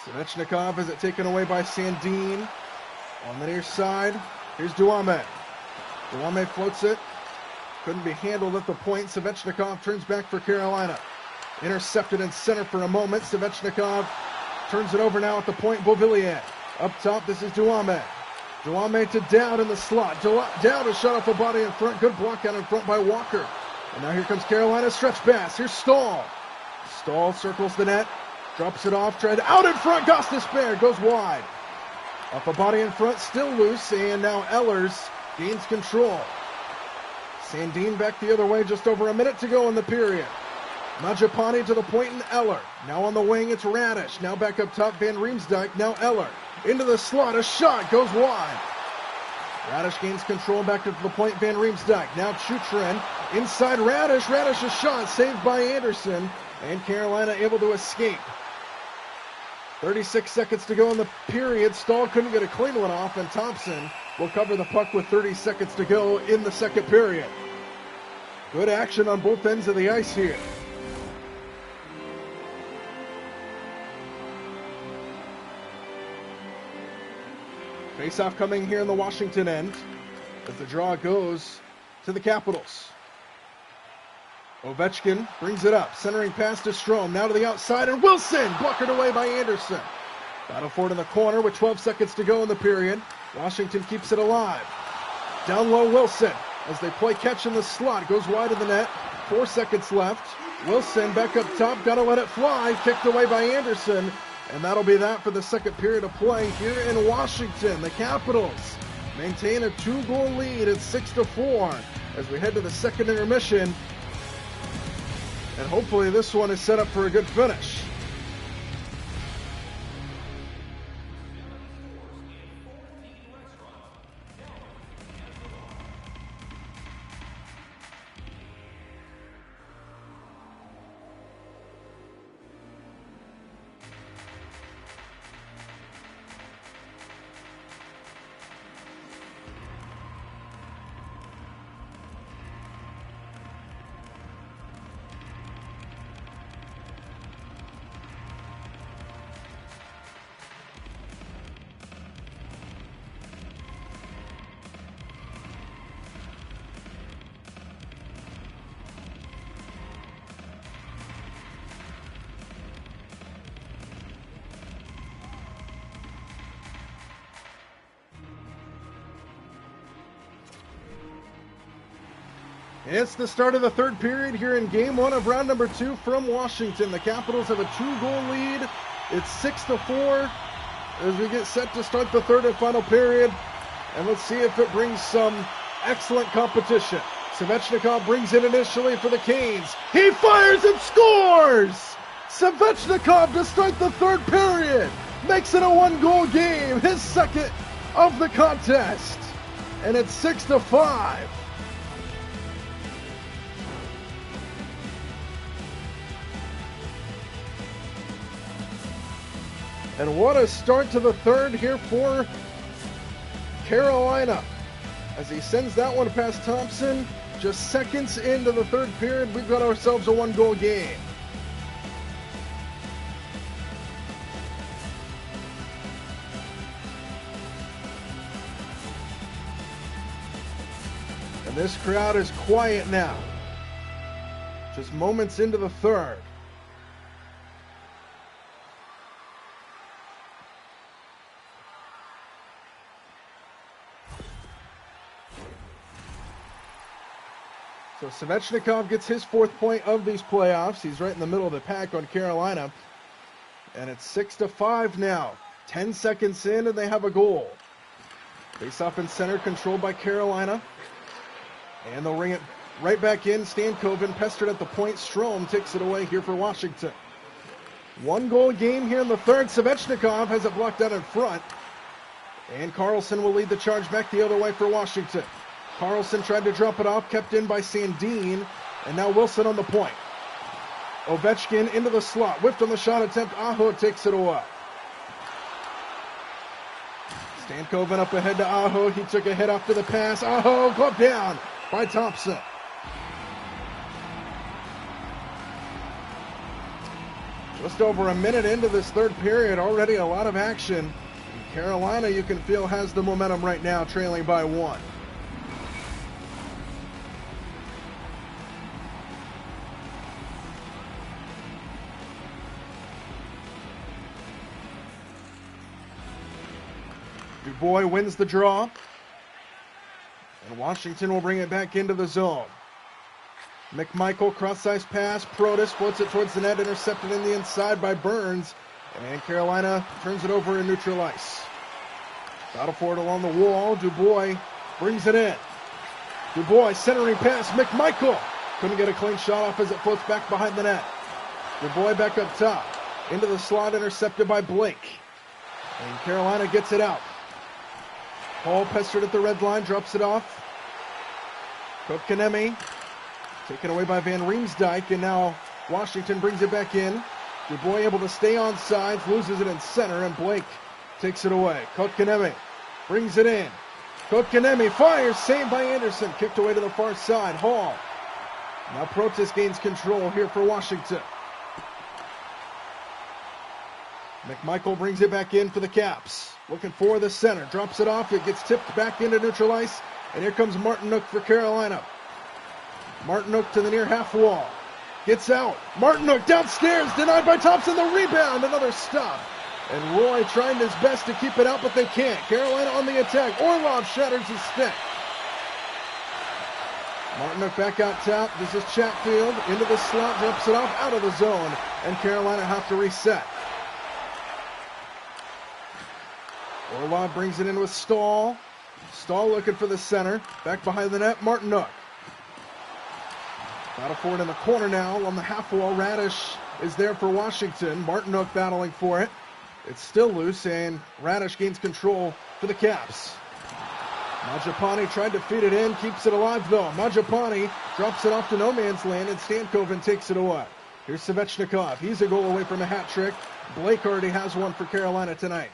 A: Svechnikov has it taken away by Sandin. On the near side, here's Duame. Duame floats it. Couldn't be handled at the point. Svechnikov turns back for Carolina. Intercepted in center for a moment. Svechnikov turns it over now at the point. Beauvillier. Up top, this is Duame. Duame to Dowd in the slot. Dowd is shot off the body in front. Good block out in front by Walker. And now here comes Carolina. Stretch pass. Here's Stahl. Stahl circles the net. Drops it off. Tried out in front. Gostisbehere goes wide. Off a body in front. Still loose. And now Ehlers gains control. Sandin back the other way, just over a minute to go in the period. Majapani to the point and Eller. Now on the wing, it's Radish. Now back up top, Van Riemsdyk. Now Eller. Into the slot, a shot goes wide. Radish gains control back to the point, Van Riemsdyk. Now Chutrin. Inside Radish. Radish's shot saved by Anderson. And Carolina able to escape. 36 seconds to go in the period. Stahl couldn't get a clean one off, and Thompson will cover the puck with 30 seconds to go in the second period. Good action on both ends of the ice here. Face-off coming here in the Washington end as the draw goes to the Capitals. Ovechkin brings it up, centering pass to Strome, now to the outside, and Wilson blocked away by Anderson. Battle for it in the corner with 12 seconds to go in the period. Washington keeps it alive. Down low, Wilson, as they play catch in the slot, goes wide of the net. 4 seconds left. Wilson back up top, gotta let it fly, kicked away by Anderson, and that'll be that for the second period of play here in Washington. The Capitals maintain a 2-goal lead at 6-4 as we head to the second intermission, and hopefully this one is set up for a good finish. It's the start of the third period here in game one of round number 2 from Washington. The Capitals have a 2-goal lead. It's 6-4 as we get set to start the third and final period. And let's see if it brings some excellent competition. Svechnikov brings it initially for the Canes. He fires and scores! Svechnikov to start the third period. Makes it a 1-goal game, his second of the contest. And it's 6-5. And what a start to the third here for Carolina. As he sends that one past Thompson, just seconds into the third period, we've got ourselves a 1-goal game. And this crowd is quiet now. Just moments into the third. So Svechnikov gets his 4th point of these playoffs. He's right in the middle of the pack on Carolina. And it's 6-5 now. 10 seconds in and they have a goal. Face off in center, controlled by Carolina. And they'll ring it right back in. Stankoven pestered at the point. Strome takes it away here for Washington. 1-goal game here in the third. Svechnikov has it blocked out in front. And Carlson will lead the charge back the other way for Washington. Carlson tried to drop it off, kept in by Sandin, and now Wilson on the point. Ovechkin into the slot, whiffed on the shot attempt. Aho takes it away. Stankoven up ahead to Aho. He took a hit after the pass. Aho gloved down by Thompson. Just over a minute into this third period, already a lot of action. Carolina, you can feel, has the momentum right now, trailing by 1. Dubois wins the draw. And Washington will bring it back into the zone. McMichael, cross-ice pass. Protas floats it towards the net, intercepted in the inside by Burns. And Carolina turns it over in neutral ice. Battle for it along the wall. Dubois brings it in. Dubois centering pass. McMichael couldn't get a clean shot off as it floats back behind the net. Dubois back up top. Into the slot, intercepted by Blake. And Carolina gets it out. Paul pestered at the red line, drops it off. Kotkaniemi taken away by Van Riemsdyk, and now Washington brings it back in. Dubois able to stay on sides, loses it in center, and Blake takes it away. Kotkaniemi brings it in. Kotkaniemi fires, saved by Anderson, kicked away to the far side. Hall. Now Protas gains control here for Washington. McMichael brings it back in for the Caps. Looking for the center. Drops it off. It gets tipped back into neutral ice. And here comes Martinook for Carolina. Martinook to the near half wall. Gets out. Martinook downstairs. Denied by Thompson. The rebound. Another stop. And Roy trying his best to keep it out, but they can't. Carolina on the attack. Orlov shatters his stick. Martinook back out top. This is Chatfield into the slot, drops it off out of the zone, and Carolina have to reset. Orlov brings it in with Stahl. Stahl looking for the center. Back behind the net, Martinook. Battle for it in the corner now on the half wall. Radish is there for Washington. Martinook battling for it. It's still loose, and Radish gains control for the Caps. Majapani tried to feed it in, keeps it alive though. Majapani drops it off to no man's land, and Stankoven takes it away. Here's Svechnikov. He's a goal away from a hat trick. Blake already has one for Carolina tonight.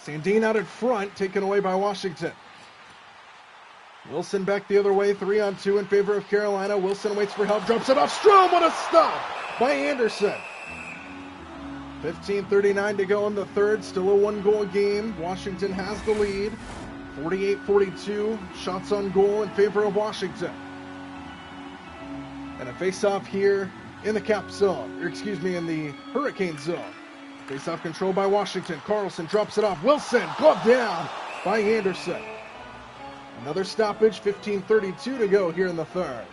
A: Sandin out in front, taken away by Washington. Wilson back the other way, 3-on-2 in favor of Carolina. Wilson waits for help, drops it off. Strome, what a stop by Anderson. 15:39 to go in the third, still a one-goal game. Washington has the lead. 48-42, shots on goal in favor of Washington. And a face-off here in the Cap zone, in the Hurricane zone. Face-off controlled by Washington. Carlson drops it off. Wilson, glove down by Anderson. Another stoppage, 15:32 to go here in the third.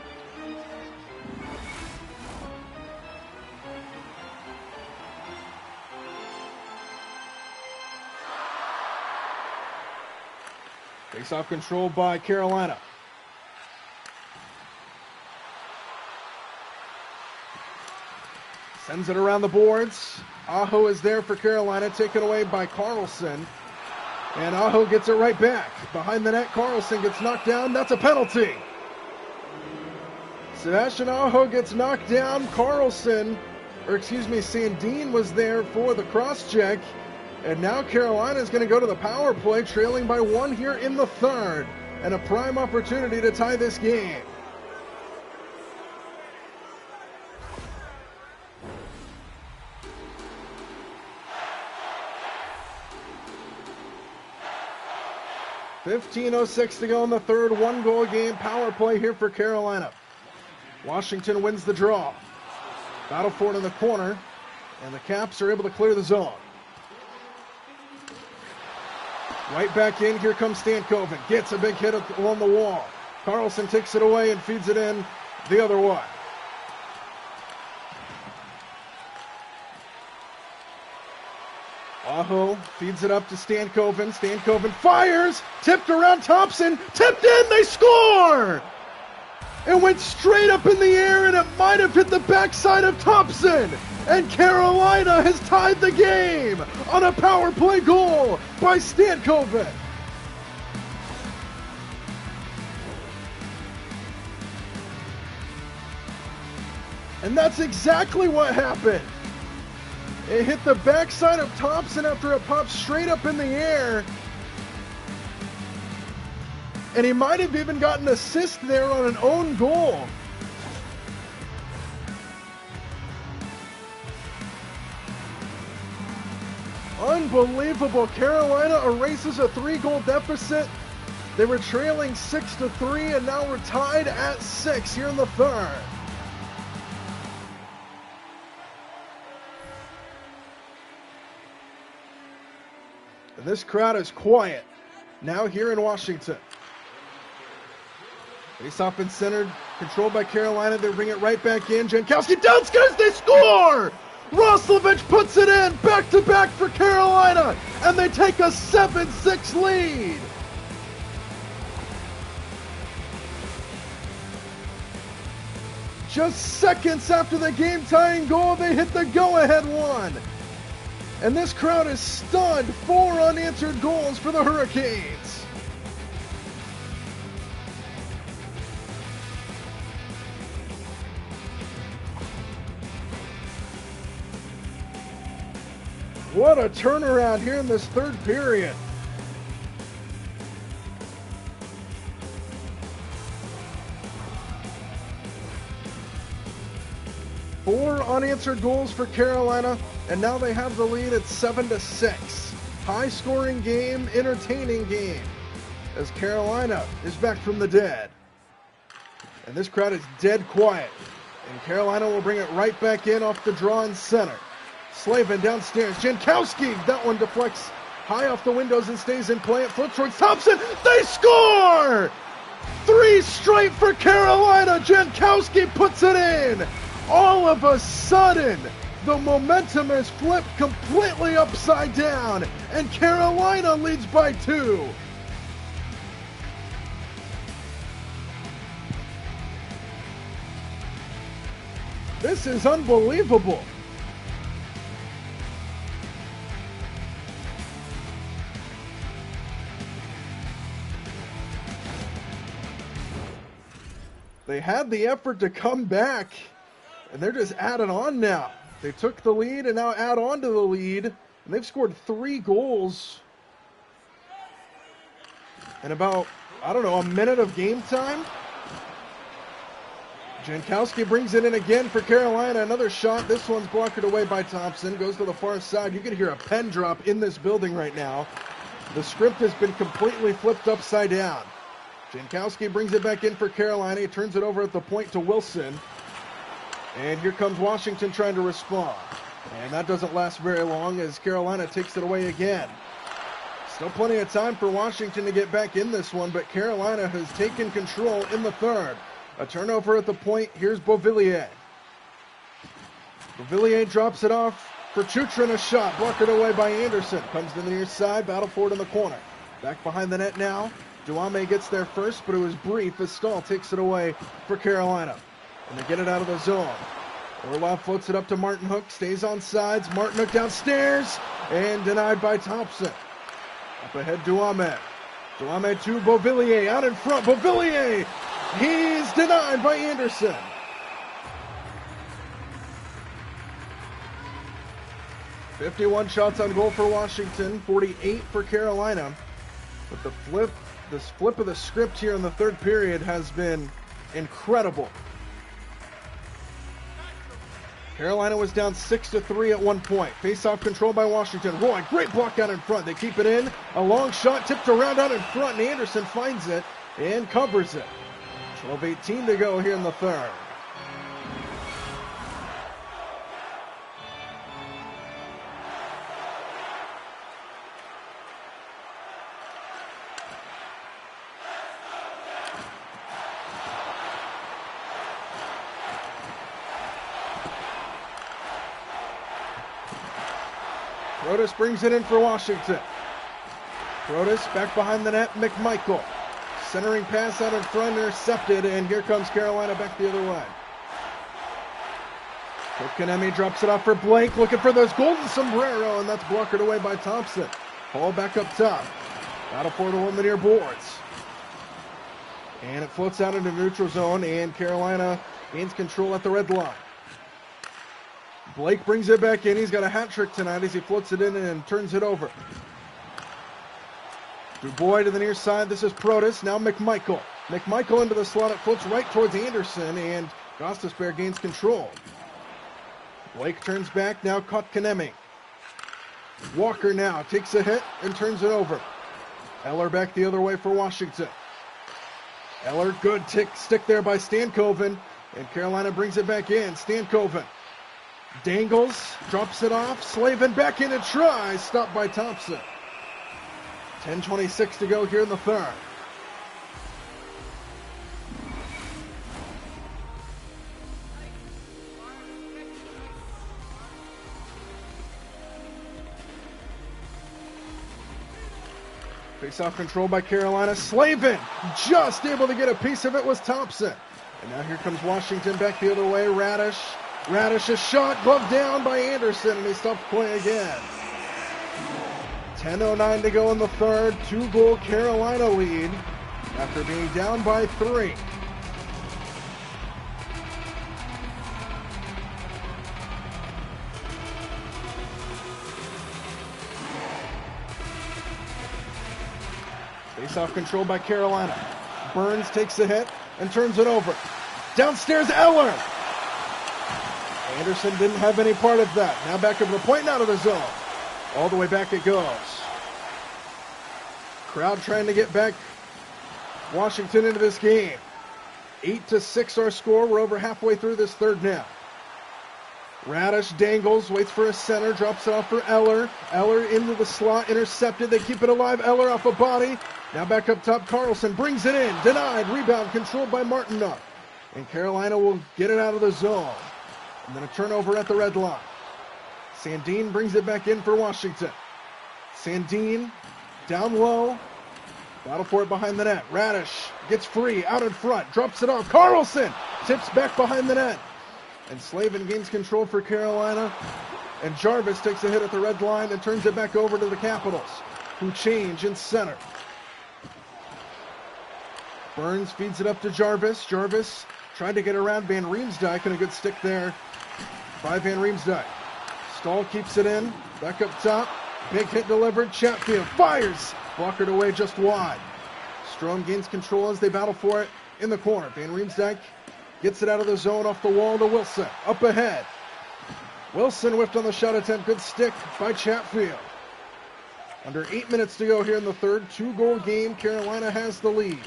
A: Face-off controlled by Carolina. Sends it around the boards. Aho is there for Carolina, taken away by Carlson. And Aho gets it right back. Behind the net, Carlson gets knocked down. That's a penalty. Sebastian Aho gets knocked down. Sandin was there for the cross-check. And now Carolina is going to go to the power play, trailing by one here in the third. And a prime opportunity to tie this game. .06 to go in the third, one-goal game, power play here for Carolina. Washington wins the draw. Battle for it in the corner, and the Caps are able to clear the zone. Right back in, here comes Stankoven. Gets a big hit along the wall. Carlson takes it away and feeds it in the other way. Aho feeds it up to Stankoven. Stankoven fires, tipped around Thompson, tipped in, they score! It went straight up in the air and it might have hit the backside of Thompson. And Carolina has tied the game on a power play goal by Stankoven. And that's exactly what happened. It hit the backside of Thompson after it popped straight up in the air. And he might have even gotten an assist there on an own goal. Unbelievable. Carolina erases a 3-goal deficit. They were trailing 6-3, and now we're tied at 6 here in the third. And this crowd is quiet now here in Washington. Face-off and centered, controlled by Carolina. They bring it right back in. Jankowski down, scores, they score! Roslovic puts it in, back-to-back for Carolina, and they take a 7-6 lead. Just seconds after the game-tying goal, they hit the go-ahead one. And this crowd is stunned. 4 unanswered goals for the Hurricanes. What a turnaround here in this third period. Four unanswered goals for Carolina, and now they have the lead at 7-6. High-scoring game, entertaining game, as Carolina is back from the dead. And this crowd is dead quiet, and Carolina will bring it right back in off the draw in center. Slavin downstairs. Jankowski, that one deflects high off the windows and stays in play. It flips towards Thompson. They score! 3 straight straight for Carolina. Jankowski puts it in. All of a sudden, the momentum is flipped completely upside down, and Carolina leads by 2. This is unbelievable. They had the effort to come back, and they're just adding on now. They took the lead and now add on to the lead, and they've scored 3 goals in about, a minute of game time. Jankowski brings it in again for Carolina. Another shot. This one's blocked away by Thompson. Goes to the far side. You can hear a pen drop in this building right now. The script has been completely flipped upside down. Jankowski brings it back in for Carolina. He turns it over at the point to Wilson. And here comes Washington trying to respond. And that doesn't last very long as Carolina takes it away again. Still plenty of time for Washington to get back in this one, but Carolina has taken control in the third. A turnover at the point. Here's Beauvillier. Beauvillier drops it off for Chutrin. A shot. Blocked away by Anderson. Comes to the near side. Battle for it in the corner. Back behind the net now. Duame gets there first, but it was brief as Stahl takes it away for Carolina. And they get it out of the zone. Orlov floats it up to Martin Hook. Stays on sides. Martin Hook downstairs. And denied by Thompson. Up ahead, Duame. Duame to Beauvillier. Out in front. Beauvillier. He's denied by Anderson. "51 shots on goal for Washington, 48 for Carolina. But this flip of the script here in the third period has been incredible. Carolina was down 6-3 at one point. Face-off control by Washington. Roy, great block out in front. They keep it in. A long shot tipped around out in front, and Anderson finds it and covers it. 12:18 to go here in the third. Protas brings it in for Washington. Protas back behind the net. McMichael. Centering pass out in front, intercepted, and here comes Carolina back the other way. Kotkaniemi drops it off for Blake, looking for those golden sombrero, and that's blocked away by Thompson. Ball back up top. Battle for the one near boards. And it floats out into neutral zone, and Carolina gains control at the red line. Blake brings it back in. He's got a hat trick tonight as he floats it in and turns it over. Dubois to the near side. This is Protas. Now McMichael. McMichael into the slot. It floats right towards Anderson, and Gostisbehere gains control. Blake turns back. Now Kotkaniemi. Walker now takes a hit and turns it over. Eller back the other way for Washington. Eller, good stick there by Stankoven, and Carolina brings it back in. Stankoven dangles, drops it off. Slavin back in and tries. Stopped by Thompson. 10:26 to go here in the third. Face-off control by Carolina. Slavin just able to get a piece of it was Thompson. And now here comes Washington back the other way. Radish. Radish a shot, gloved down by Anderson, and he stops play again. 10:09 to go in the third. 2-goal Carolina lead after being down by 3. Face-off control by Carolina. Burns takes the hit and turns it over. Downstairs, Eller. Anderson didn't have any part of that. Now back up to the point, out of the zone. All the way back it goes. Crowd trying to get back Washington into this game. 8-6 our score. We're over halfway through this third now. Radish dangles, waits for a center, drops it off for Eller. Eller into the slot, intercepted. They keep it alive. Eller off a body. Now back up top, Carlson brings it in. Denied. Rebound controlled by Martinook. And Carolina will get it out of the zone. And then a turnover at the red line. Sandin brings it back in for Washington. Sandin down low. Battle for it behind the net. Radish gets free out in front. Drops it off. Carlson tips back behind the net. And Slavin gains control for Carolina. And Jarvis takes a hit at the red line and turns it back over to the Capitals, who change in center. Burns feeds it up to Jarvis. Jarvis tried to get around Van Riemsdyk, and a good stick there by Van Riemsdyk. Stahl keeps it in. Back up top. Big hit delivered. Chatfield fires. Blockered away just wide. Strome gains control as they battle for it in the corner. Van Riemsdyk gets it out of the zone off the wall to Wilson. Up ahead. Wilson whiffed on the shot attempt. Good stick by Chatfield. Under 8 minutes to go here in the third. 2-goal game. Carolina has the lead.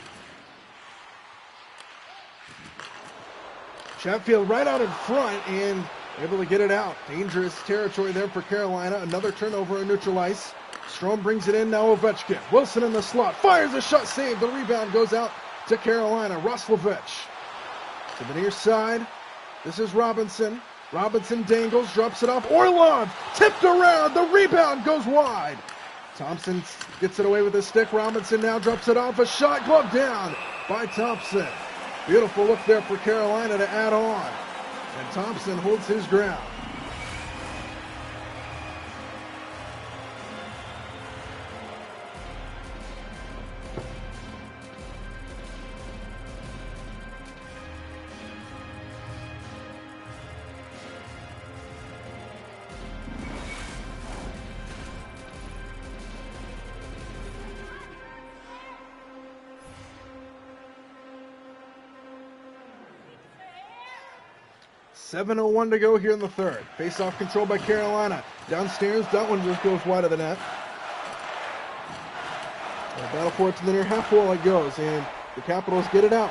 A: Chatfield right out in front and able to get it out. Dangerous territory there for Carolina. Another turnover in neutral ice. Strome brings it in, now Ovechkin. Wilson in the slot. Fires a shot, saved. The rebound goes out to Carolina. Roslovich to the near side. This is Robinson. Robinson dangles, drops it off. Orlov tipped around. The rebound goes wide. Thompson gets it away with his stick. Robinson now drops it off. A shot glove down by Thompson. Beautiful look there for Carolina to add on. And Thompson holds his ground. .7:01 to go here in the third. Face-off control by Carolina. Downstairs, that one just goes wide of the net. And battle for it to the near half wall it goes, and the Capitals get it out.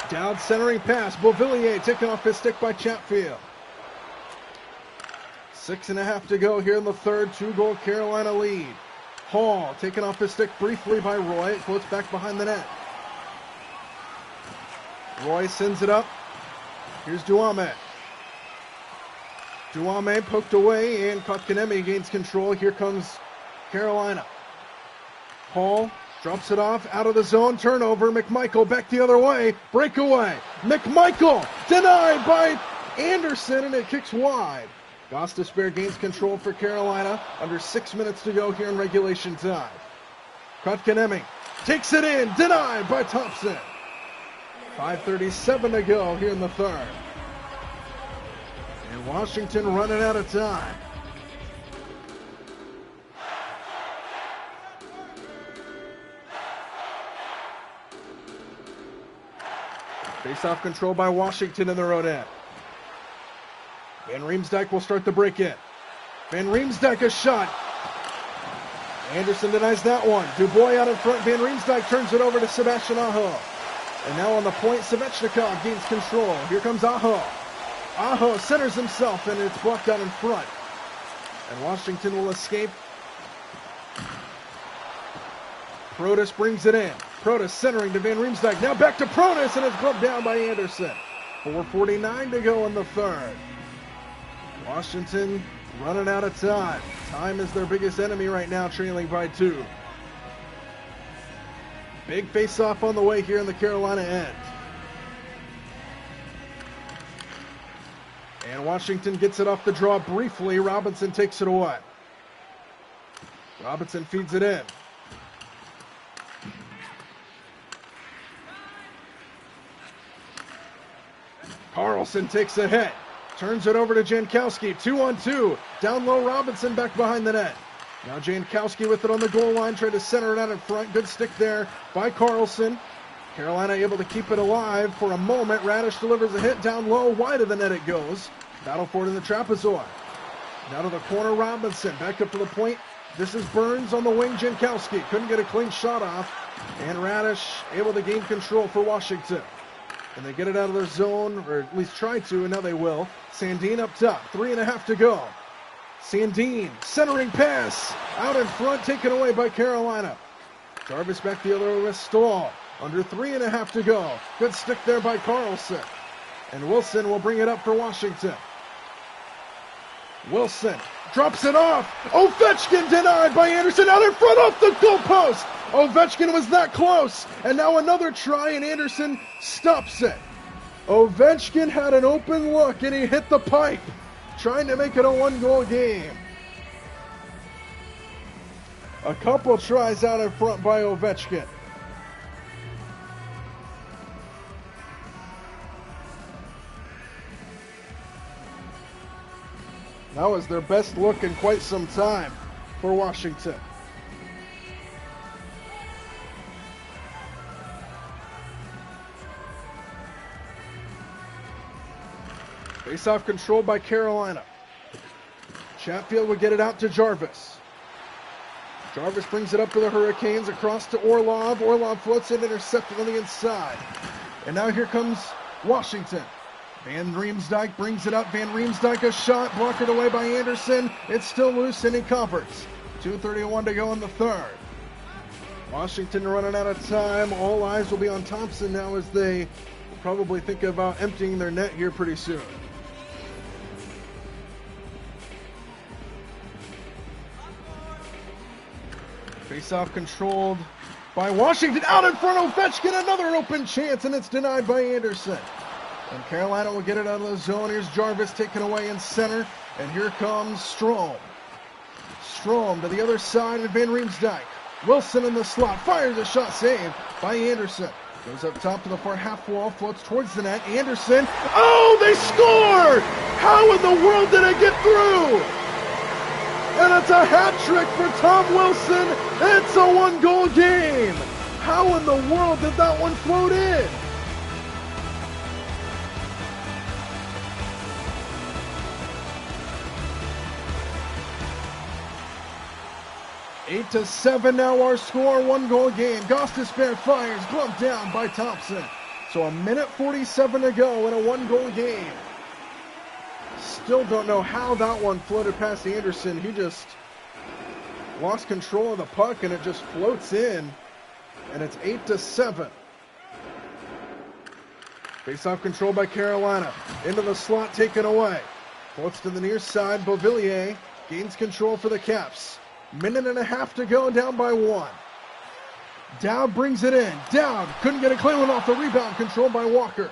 A: Down centering pass. Beauvillier taken off his stick by Chatfield. 6.5 to go here in the third. 2-goal Carolina lead. Hall taken off his stick briefly by Roy. It floats back behind the net. Roy sends it up. Here's Duame. Duame poked away, and Kotkaniemi gains control. Here comes Carolina. Hall drops it off, out of the zone, turnover. McMichael back the other way, breakaway. McMichael denied by Anderson, and it kicks wide. Gostisbehere gains control for Carolina. Under 6 minutes to go here in regulation time. Kotkaniemi takes it in, denied by Thompson. 5:37 to go here in the third. And Washington running out of time. Face-off control by Washington in their own end. Van Riemsdyk will start the break in. Van Riemsdyk a shot. Anderson denies that one. Dubois out in front. Van Riemsdyk turns it over to Sebastian Aho. And now on the point, Svechnikov gains control. Here comes Aho. Aho centers himself, and it's blocked out in front. And Washington will escape. Protas brings it in. Protas centering to Van Riemsdyk. Now back to Protas, and it's gloved down by Anderson. 4:49 to go in the third. Washington running out of time. Time is their biggest enemy right now, trailing by 2. Big face-off on the way here in the Carolina end. And Washington gets it off the draw briefly. Robinson takes it away. Robinson feeds it in. Carlson takes a hit. Turns it over to Jankowski. 2-on-2. Down low, Robinson back behind the net. Now Jankowski with it on the goal line, trying to center it out in front. Good stick there by Carlson. Carolina able to keep it alive for a moment. Radish delivers a hit down low. Wide of the net it goes. Battle for it in the trapezoid. Now to the corner, Robinson. Back up to the point. This is Burns on the wing. Jankowski couldn't get a clean shot off. And Radish able to gain control for Washington. And they get it out of their zone, or at least try to, and now they will. Sandin up top. 3.5 to go. Sandin, centering pass, out in front, taken away by Carolina. Jarvis back the other way with Stahl. Under 3.5 to go. Good stick there by Carlson. And Wilson will bring it up for Washington. Wilson drops it off. Ovechkin denied by Anderson. Out in front off the goalpost. Ovechkin was that close. And now another try, and Anderson stops it. Ovechkin had an open look, and he hit the pipe, trying to make it a one-goal game. A couple tries out in front by Ovechkin. That was their best look in quite some time for Washington. Face-off controlled by Carolina. Chatfield would get it out to Jarvis. Jarvis brings it up to the Hurricanes, across to Orlov. Orlov floats it, intercepted on the inside. And now here comes Washington. Van Riemsdyk brings it up. Van Riemsdyk, a shot, blocked away by Anderson. It's still loose, and he covers. 2:31 to go in the third. Washington running out of time. All eyes will be on Thompson now, as they probably think about emptying their net here pretty soon. Face-off controlled by Washington. Out in front, Ovechkin, another open chance, and it's denied by Anderson. And Carolina will get it out of the zone. Here's Jarvis taken away in center. And here comes Strome. Strome to the other side of Van Riemsdyk. Wilson in the slot. Fires a shot, saved by Anderson. Goes up top to the far half wall. Floats towards the net. Anderson. Oh, they score! How in the world did it get through? And it's a hat trick for Tom Wilson. It's a one-goal game. How in the world did that one float in? 8-7 now our score, one-goal game. Gostisbehere fires, gloved down by Thompson. So 1:47 to go in a one-goal game. Still don't know how that one floated past Anderson. He just lost control of the puck, and it just floats in, and it's 8-7. Face-off control by Carolina. Into the slot, taken away. Floats to the near side. Beauvillier gains control for the Caps. 1.5 to go, down by 1. Dowd brings it in. Dowd couldn't get a clean one off the rebound, controlled by Walker.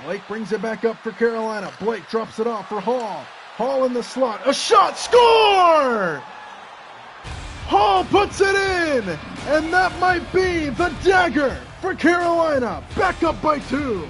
A: Blake brings it back up for Carolina. Blake drops it off for Hall. Hall in the slot. A shot, score! Hall puts it in, and that might be the dagger for Carolina. Back up by 2.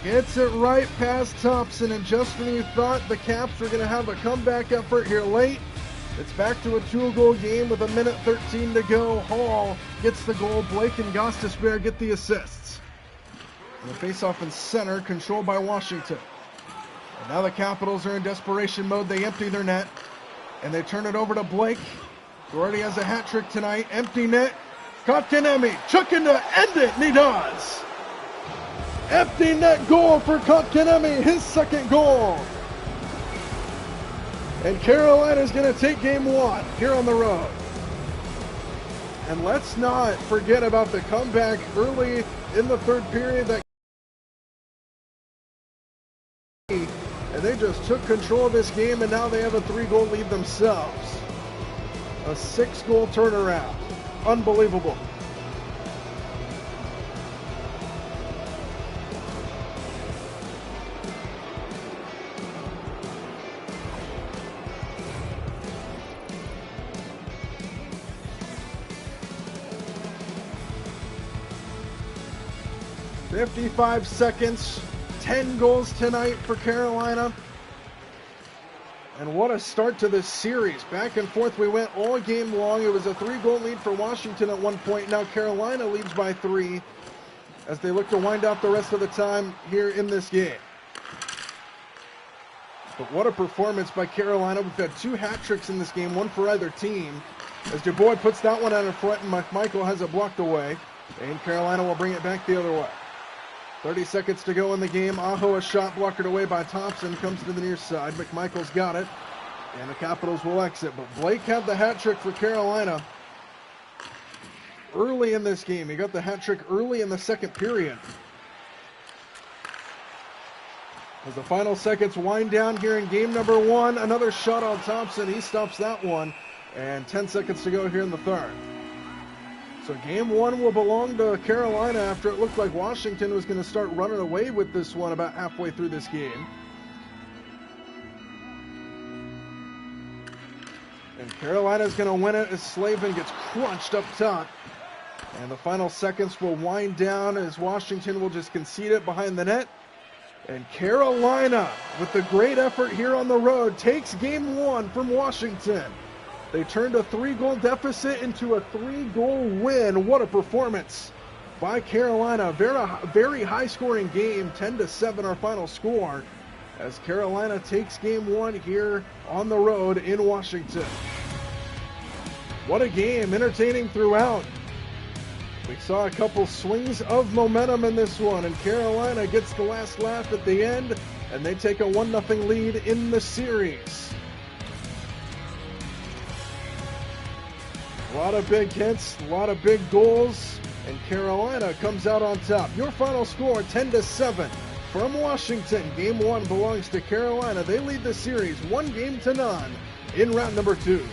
A: Gets it right past Thompson, and just when you thought the Caps were going to have a comeback effort here late, it's back to a 2-goal game with 1:13 to go. Hall gets the goal. Blake and Gostisbehere get the assists. And the face-off in center, controlled by Washington. And now the Capitals are in desperation mode. They empty their net, and they turn it over to Blake, who already has a hat trick tonight. Empty net. Kotkaniemi chucking to end it, and he does. Empty net goal for Kotkaniemi, his second goal. And Carolina's going to take game 1 here on the road. And let's not forget about the comeback early in the third period. And they just took control of this game, and now they have a 3-goal lead themselves. A 6-goal turnaround. Unbelievable. .55 seconds, 10 goals tonight for Carolina. And what a start to this series. Back and forth we went all game long. It was a 3-goal lead for Washington at one point. Now Carolina leads by 3. as they look to wind out the rest of the time here in this game. But what a performance by Carolina. We've had 2 hat tricks in this game, one for either team. As Dubois puts that one out in front and McMichael has it blocked away. And Carolina will bring it back the other way. 30 seconds to go in the game. Aho, a shot blocked away by Thompson, comes to the near side. McMichael's got it. And the Capitals will exit. But Blake had the hat trick for Carolina early in this game. He got the hat trick early in the second period. As the final seconds wind down here in game number 1, another shot on Thompson. He stops that one. And 10 seconds to go here in the third. So game 1 will belong to Carolina after it looked like Washington was going to start running away with this one about halfway through this game. And Carolina's going to win it as Slavin gets crunched up top. And the final seconds will wind down as Washington will just concede it behind the net. And Carolina, with the great effort here on the road, takes game 1 from Washington. They turned a 3-goal deficit into a 3-goal win. What a performance by Carolina. Very high-scoring game, 10-7 our final score, as Carolina takes game 1 here on the road in Washington. What a game, entertaining throughout. We saw a couple swings of momentum in this one, and Carolina gets the last laugh at the end, and they take a 1-0 lead in the series. A lot of big hits, a lot of big goals, and Carolina comes out on top. Your final score, 10-7 from Washington. Game 1 belongs to Carolina. They lead the series 1-0 in round number 2.